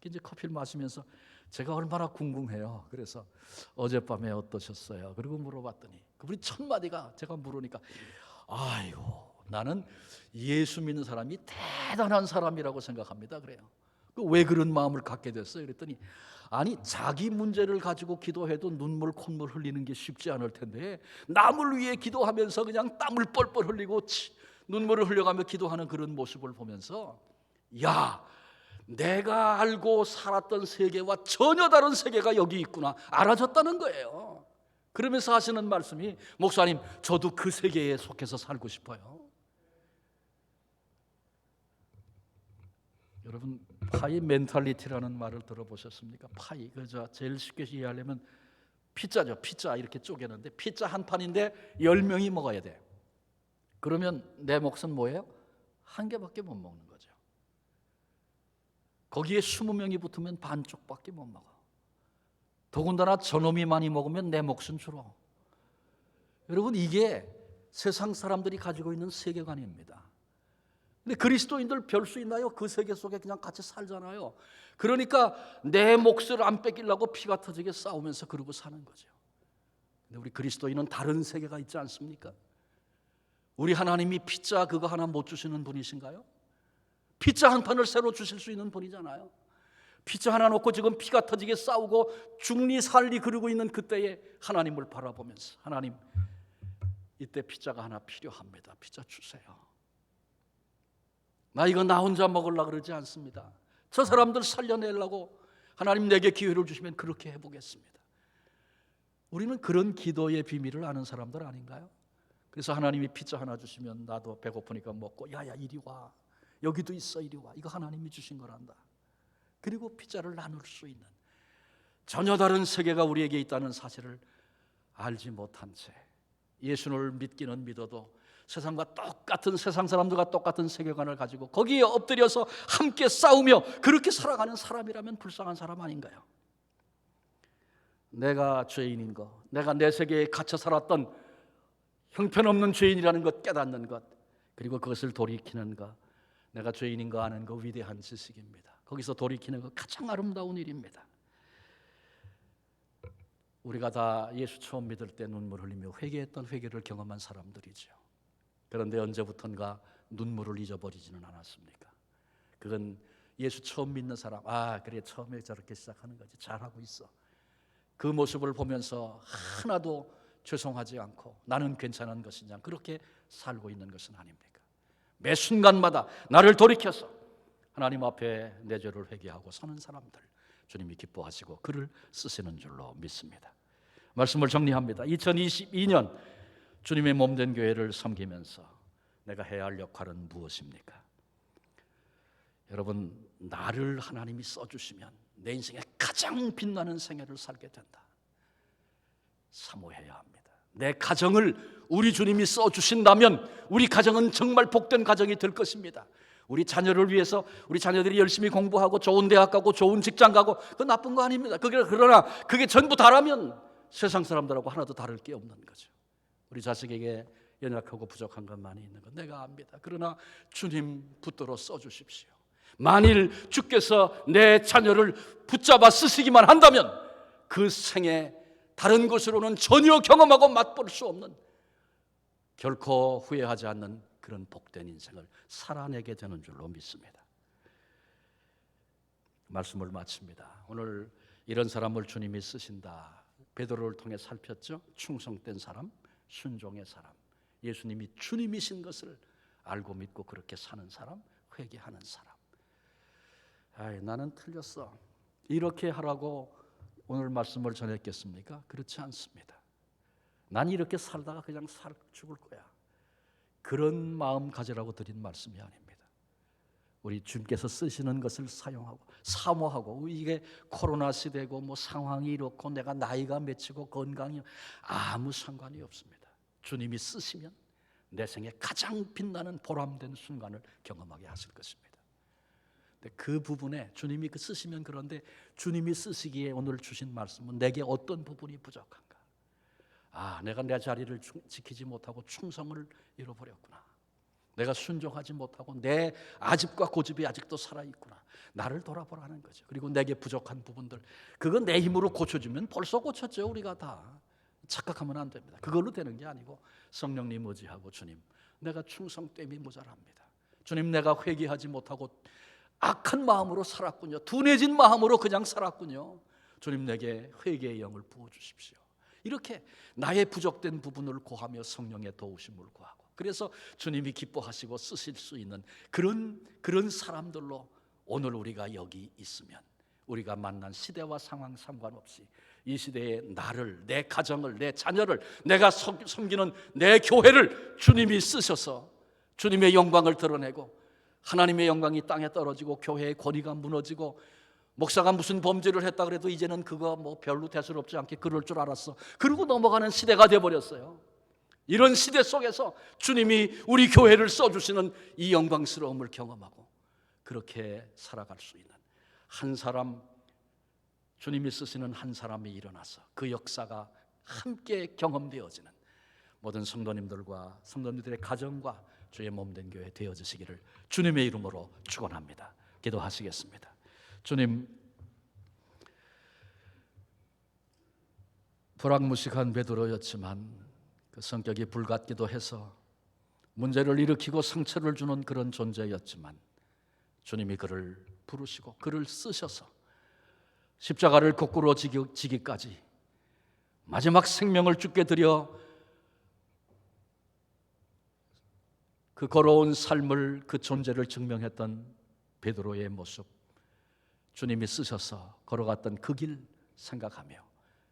이제 커피를 마시면서 제가 얼마나 궁금해요. 그래서 어젯밤에 어떠셨어요? 그리고 물어봤더니 그분이 첫 마디가 제가 물으니까 아이고 나는 예수 믿는 사람이 대단한 사람이라고 생각합니다. 그래요. 왜 그런 마음을 갖게 됐어요? 그랬더니 아니 자기 문제를 가지고 기도해도 눈물 콧물 흘리는 게 쉽지 않을 텐데 남을 위해 기도하면서 그냥 땀을 뻘뻘 흘리고 눈물을 흘려가며 기도하는 그런 모습을 보면서 야 내가 알고 살았던 세계와 전혀 다른 세계가 여기 있구나 알아졌다는 거예요. 그러면서 하시는 말씀이 목사님 저도 그 세계에 속해서 살고 싶어요. 여러분 파이 멘탈리티라는 말을 들어보셨습니까? 파이 그저 제일 쉽게 이해하려면 피자죠. 피자 이렇게 쪼개는데 피자 한 판인데 10명이 먹어야 돼. 그러면 내 몫은 뭐예요? 한 개밖에 못 먹는 거죠. 거기에 20명이 붙으면 반쪽밖에 못 먹어. 더군다나 저놈이 많이 먹으면 내 몫은 줄어. 여러분 이게 세상 사람들이 가지고 있는 세계관입니다. 근데 그리스도인들 별 수 있나요? 그 세계 속에 그냥 같이 살잖아요. 그러니까 내 몫을 안 뺏기려고 피가 터지게 싸우면서 그러고 사는 거죠. 근데 우리 그리스도인은 다른 세계가 있지 않습니까? 우리 하나님이 피자 그거 하나 못 주시는 분이신가요? 피자 한 판을 새로 주실 수 있는 분이잖아요. 피자 하나 놓고 지금 피가 터지게 싸우고 죽리 살리 그러고 있는 그때에 하나님을 바라보면서 하나님 이때 피자가 하나 필요합니다. 피자 주세요. 나 이거 나 혼자 먹으려고 그러지 않습니다. 저 사람들 살려내려고 하나님 내게 기회를 주시면 그렇게 해보겠습니다. 우리는 그런 기도의 비밀을 아는 사람들 아닌가요? 그래서 하나님이 피자 하나 주시면 나도 배고프니까 먹고 야야 이리 와 여기도 있어 이리 와 이거 하나님이 주신 거란다. 그리고 피자를 나눌 수 있는 전혀 다른 세계가 우리에게 있다는 사실을 알지 못한 채 예수를 믿기는 믿어도 세상과 똑같은 세상 사람들과 똑같은 세계관을 가지고 거기에 엎드려서 함께 싸우며 그렇게 살아가는 사람이라면 불쌍한 사람 아닌가요? 내가 죄인인 것, 내가 내 세계에 갇혀 살았던 형편없는 죄인이라는 것 깨닫는 것, 그리고 그것을 돌이키는 것, 내가 죄인인 거 아는 거 위대한 지식입니다. 거기서 돌이키는 것 가장 아름다운 일입니다. 우리가 다 예수 처음 믿을 때 눈물 흘리며 회개했던 회개를 경험한 사람들이죠. 그런데 언제부턴가 눈물을 잊어버리지는 않았습니까? 그건 예수 처음 믿는 사람, 그래 처음에 저렇게 시작하는 거지 잘하고 있어. 그 모습을 보면서 하나도 죄송하지 않고 나는 괜찮은 것이냐 그렇게 살고 있는 것은 아닙니까? 매 순간마다 나를 돌이켜서 하나님 앞에 내 죄를 회개하고 사는 사람들 주님이 기뻐하시고 글을 쓰시는 줄로 믿습니다. 말씀을 정리합니다. 2022년 주님의 몸된 교회를 섬기면서 내가 해야 할 역할은 무엇입니까? 여러분 나를 하나님이 써주시면 내 인생에 가장 빛나는 생애를 살게 된다. 사모해야 합니다. 내 가정을 우리 주님이 써주신다면 우리 가정은 정말 복된 가정이 될 것입니다. 우리 자녀를 위해서 우리 자녀들이 열심히 공부하고 좋은 대학 가고 좋은 직장 가고 그건 나쁜 거 아닙니다. 그러나 그게 전부 다라면 세상 사람들하고 하나도 다를 게 없는 거죠. 우리 자식에게 연약하고 부족한 것 많이 있는 건 내가 압니다. 그러나 주님 붙들어 써주십시오. 만일 주께서 내 자녀를 붙잡아 쓰시기만 한다면 그 생에 다른 것으로는 전혀 경험하고 맛볼 수 없는 결코 후회하지 않는 그런 복된 인생을 살아내게 되는 줄로 믿습니다. 말씀을 마칩니다. 오늘 이런 사람을 주님이 쓰신다. 베드로를 통해 살폈죠. 충성된 사람, 순종의 사람, 예수님이 주님이신 것을 알고 믿고 그렇게 사는 사람, 회개하는 사람. 나는 틀렸어. 이렇게 하라고 오늘 말씀을 전했겠습니까? 그렇지 않습니다. 난 이렇게 살다가 그냥 죽을 거야. 그런 마음 가지라고 드린 말씀이 아닙니다. 우리 주님께서 쓰시는 것을 사용하고 사모하고, 이게 코로나 시대고 뭐 상황이 이렇고 내가 나이가 몇이고 건강이 아무 상관이 없습니다. 주님이 쓰시면 내 생에 가장 빛나는 보람된 순간을 경험하게 하실 것입니다. 근데 그 부분에 주님이 쓰시면, 그런데 주님이 쓰시기에 오늘 주신 말씀은 내게 어떤 부분이 부족한가? 내가 내 자리를 지키지 못하고 충성을 잃어버렸구나. 내가 순종하지 못하고 내 아집과 고집이 아직도 살아있구나. 나를 돌아보라는 거죠. 그리고 내게 부족한 부분들, 그건 내 힘으로 고쳐주면 벌써 고쳤죠. 우리가 다 착각하면 안 됩니다. 그걸로 되는 게 아니고 성령님 의지하고, 주님, 내가 충성됨이 모자랍니다. 주님, 내가 회개하지 못하고 악한 마음으로 살았군요. 둔해진 마음으로 그냥 살았군요. 주님, 내게 회개의 영을 부어주십시오. 이렇게 나의 부족된 부분을 고하며 성령의 도우심을 구하고, 그래서 주님이 기뻐하시고 쓰실 수 있는 그런 사람들로 오늘 우리가 여기 있으면, 우리가 만난 시대와 상황 상관없이 이 시대에 나를, 내 가정을, 내 자녀를, 내가 섬기는 내 교회를 주님이 쓰셔서 주님의 영광을 드러내고, 하나님의 영광이 땅에 떨어지고 교회의 권위가 무너지고, 목사가 무슨 범죄를 했다 그래도 이제는 그거 뭐 별로 대수롭지 않게 그럴 줄 알았어, 그러고 넘어가는 시대가 돼버렸어요. 이런 시대 속에서 주님이 우리 교회를 써주시는 이 영광스러움을 경험하고 그렇게 살아갈 수 있는 한 사람, 주님이 쓰시는 한 사람이 일어나서 그 역사가 함께 경험되어지는 모든 성도님들과 성도님들의 가정과 주의 몸된 교회 되어지시기를 주님의 이름으로 축원합니다. 기도하시겠습니다. 주님, 불악무식한 베드로였지만 그 성격이 불같기도 해서 문제를 일으키고 상처를 주는 그런 존재였지만, 주님이 그를 부르시고 그를 쓰셔서 십자가를 거꾸로 지기까지 마지막 생명을 주께 드려 그 걸어온 삶을, 그 존재를 증명했던 베드로의 모습, 주님이 쓰셔서 걸어갔던 그 길 생각하며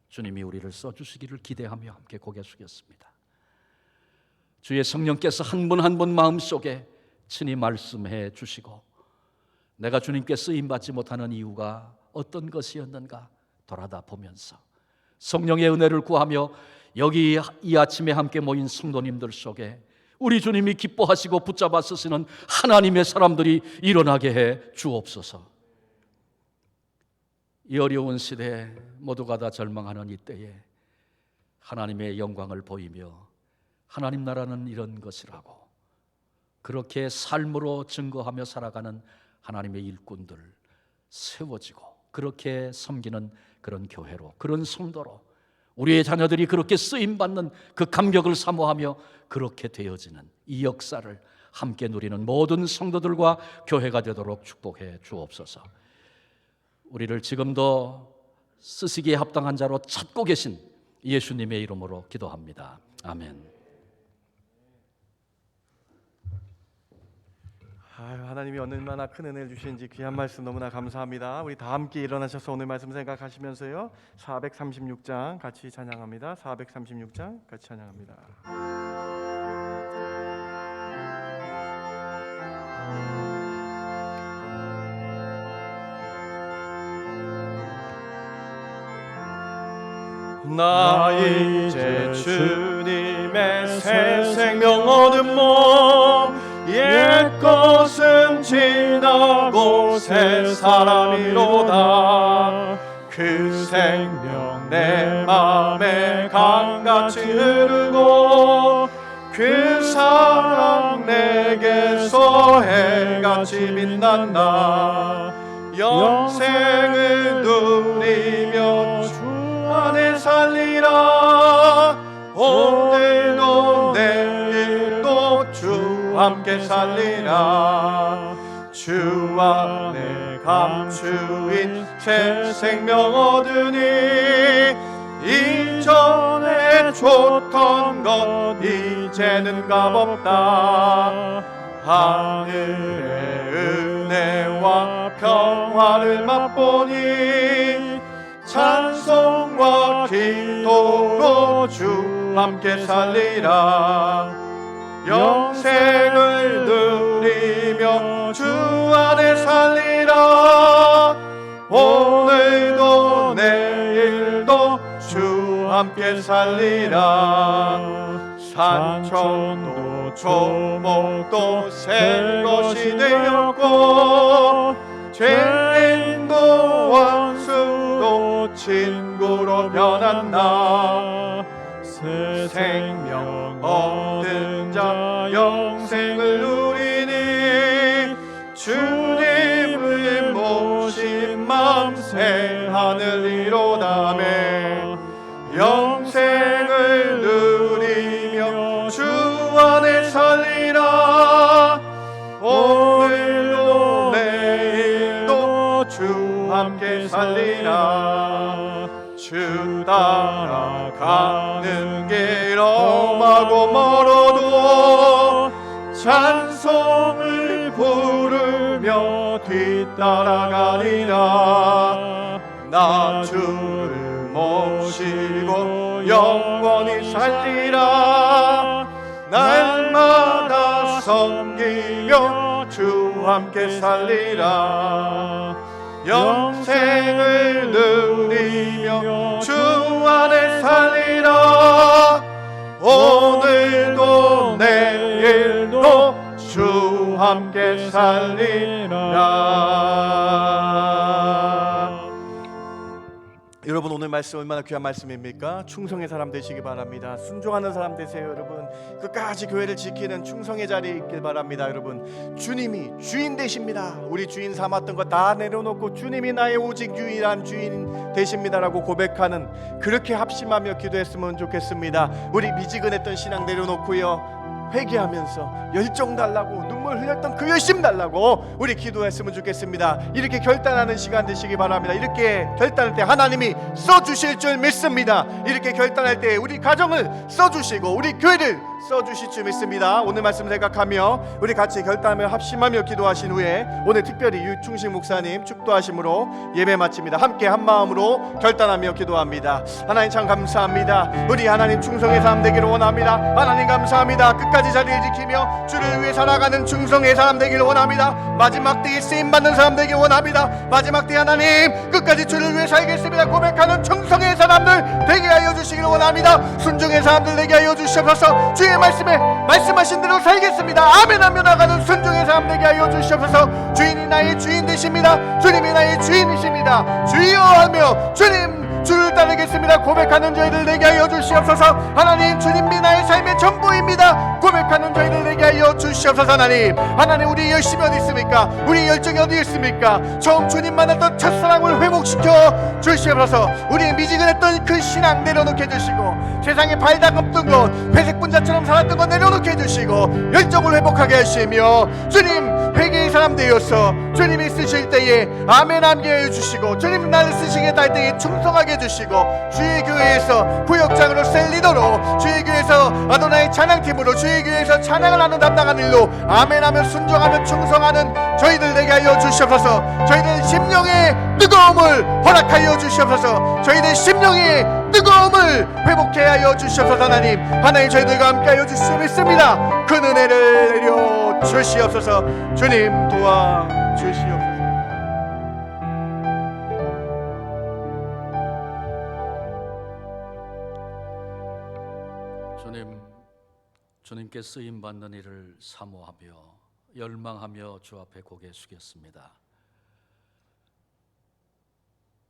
주님이 우리를 써주시기를 기대하며 함께 고개 숙였습니다. 주의 성령께서 한 분 한 분 마음속에 친히 말씀해 주시고, 내가 주님께 쓰임받지 못하는 이유가 어떤 것이었는가 돌아다 보면서 성령의 은혜를 구하며 여기 이 아침에 함께 모인 성도님들 속에 우리 주님이 기뻐하시고 붙잡아 쓰시는 하나님의 사람들이 일어나게 해 주옵소서. 이 어려운 시대에 모두가 다 절망하는 이때에 하나님의 영광을 보이며 하나님 나라는 이런 것이라고 그렇게 삶으로 증거하며 살아가는 하나님의 일꾼들 세워지고, 그렇게 섬기는 그런 교회로, 그런 성도로 우리의 자녀들이 그렇게 쓰임받는 그 감격을 사모하며 그렇게 되어지는 이 역사를 함께 누리는 모든 성도들과 교회가 되도록 축복해 주옵소서. 우리를 지금도 쓰시기에 합당한 자로 찾고 계신 예수님의 이름으로 기도합니다. 아멘. 하나님이 얼마나 큰 은혜를 주시는지 귀한 말씀 너무나 감사합니다. 우리 다 함께 일어나셔서 오늘 말씀 생각하시면서요, 436장 같이 찬양합니다. 436장 같이 찬양합니다. 나 이제 주님의 새 생명 얻은 몸, 옛 것은 지나고 새 사람이로다. 그 생명 내 맘에 강같이 흐르고, 그 사랑 내게서 해같이 빛난다. 영생을 누리며 주 안에 살리라. 오늘도 내일도 주 함께 살리라. 주 안에 감추인 새 생명 얻으니, 이전에 줬던 것 이제는 값없다. 하늘의 은혜와 평화를 맛보니, 찬송과 기도로 주 함께 살리라. 영생을 누리며 주 함께 살리라. 산천도 초목도 새 것이 되었고 죄인도 원수도 친구로 변한다. 새 생명 얻은 자 영생을 누리니 주님을 모신 마음 새 하늘이로다매 영생을 누리며 주 안에 살리라. 오늘도 내일도 주 함께 살리라. 주 따라가는 길 험하고 멀어도 찬송을 부르며 뒤따라가리라. 나 주를 모시고 영원히 살리라. 날마다 섬기며 주 함께 살리라. 영생을 누리며 주 안에 살리라. 오늘도 내일도 주 함께 살리라. 여러분, 오늘 말씀 얼마나 귀한 말씀입니까? 충성의 사람 되시기 바랍니다. 순종하는 사람 되세요. 여러분, 끝까지 교회를 지키는 충성의 자리에 있길 바랍니다. 여러분, 주님이 주인 되십니다. 우리 주인 삼았던 거 다 내려놓고 주님이 나의 오직 유일한 주인 되십니다라고 고백하는, 그렇게 합심하며 기도했으면 좋겠습니다. 우리 미지근했던 신앙 내려놓고요, 회개하면서 열정 달라고 눈물 흘렸던 그 열심 달라고 우리 기도했으면 좋겠습니다. 이렇게 결단하는 시간 되시기 바랍니다. 이렇게 결단할 때 하나님이 써주실 줄 믿습니다. 이렇게 결단할 때 우리 가정을 써주시고 우리 교회를 써주실 줄 믿습니다. 오늘 말씀 생각하며 우리 같이 결단하며 합심하며 기도하신 후에 오늘 특별히 유충식 목사님 축도하심으로 예배 마칩니다. 함께 한 마음으로 결단하며 기도합니다. 하나님 참 감사합니다. 우리 하나님 충성의 삶 되기를 원합니다. 하나님 감사합니다. 끝까지 자리를 지키며 주를 위해 살아가는 충성의 사람 되기를 원합니다. 마지막 때에 쓰임받는 사람 되기를 원합니다. 마지막 때 하나님 끝까지 주를 위해 살겠습니다 고백하는 충성의 사람들 되게 하여 주시기를 원합니다. 순종의 사람들 되게 하여 주시옵소서. 주의 말씀에 말씀하신 대로 살겠습니다. 아멘 하며 나가는 순종의 사람 되게 하여 주시옵소서. 주인이 나의 주인 되십니다. 주님이 나의 주인이십니다. 주여 하며 주님 주를 따르겠습니다 고백하는 저희들 되게 하여 주시옵소서. 하나님 주님이 나의 삶의 전부입니다 고백하는 저희들 되게 하여 주시옵소서. 하나님 우리 열심이 어디 있습니까? 우리 열정이 어디 있습니까? 처음 주님 만났던 첫사랑을 회복시켜 주시옵소서. 우리 미지근했던 그 신앙 내려놓게 해주시고 세상에 발다금던 것 회색 분자처럼 살았던 것 내려놓게 해주시고 열정을 회복하게 하시며 주님 회개의 사람 되어서 주님이 쓰실 때에 아멘 함께 해주시고 주님 나를 쓰시게 할 때에 충성하게 해주시고 주의 교회에서 구역장으로 셀리더로 주의 교회에서 아도나의 찬양팀으로 주의 교회에서 찬양을 하는 담당한 일로 아멘하며 순종하며 충성하는 저희들 되게 하여 주시옵소서. 저희들 심령의 뜨거움을 허락하여 주시옵소서. 저희들 심령의 뜨거움을 회복해 하여 주시옵소서. 하나님 저희들과 함께 하여 주시옵 믿습니다. 그 은혜를 내려 주시옵소서. 주님 도와 주시옵소서. 주님께 쓰임 받는 일을 사모하며 열망하며 주 앞에 고개 숙였습니다.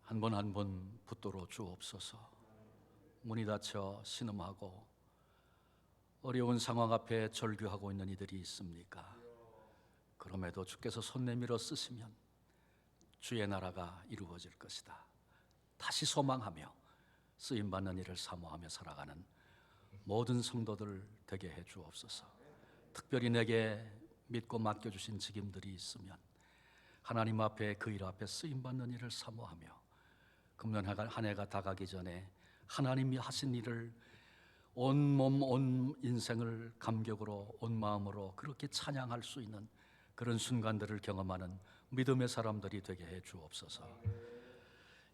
한 분 한 분 붙들어 주옵소서. 문이 닫혀 신음하고 어려운 상황 앞에 절규하고 있는 이들이 있습니까? 그럼에도 주께서 손 내밀어 쓰시면 주의 나라가 이루어질 것이다. 다시 소망하며 쓰임 받는 일을 사모하며 살아가는 모든 성도들 되게 해 주옵소서. 특별히 내게 믿고 맡겨주신 직임들이 있으면 하나님 앞에 그 일 앞에 쓰임받는 일을 사모하며 금년 한 해가 다가기 전에 하나님이 하신 일을 온 몸 온 인생을 감격으로 온 마음으로 그렇게 찬양할 수 있는 그런 순간들을 경험하는 믿음의 사람들이 되게 해 주옵소서.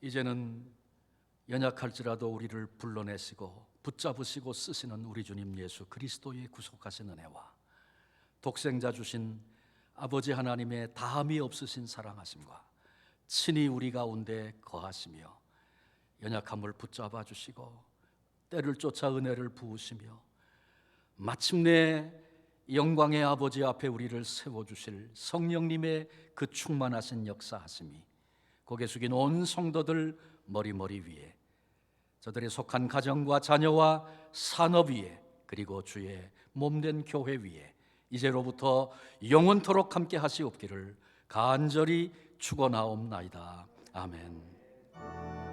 이제는 연약할지라도 우리를 불러내시고 붙잡으시고 쓰시는 우리 주님 예수 그리스도의 구속하신 은혜와 독생자 주신 아버지 하나님의 다함이 없으신 사랑하심과 친히 우리 가운데 거하시며 연약함을 붙잡아 주시고 때를 쫓아 은혜를 부으시며 마침내 영광의 아버지 앞에 우리를 세워주실 성령님의 그 충만하신 역사하심이 고개 숙인 온 성도들 머리머리 위에, 저들의 속한 가정과 자녀와 산업 위에, 그리고 주의 몸된 교회 위에 이제로부터 영원토록 함께 하시옵기를 간절히 축원하옵나이다. 아멘.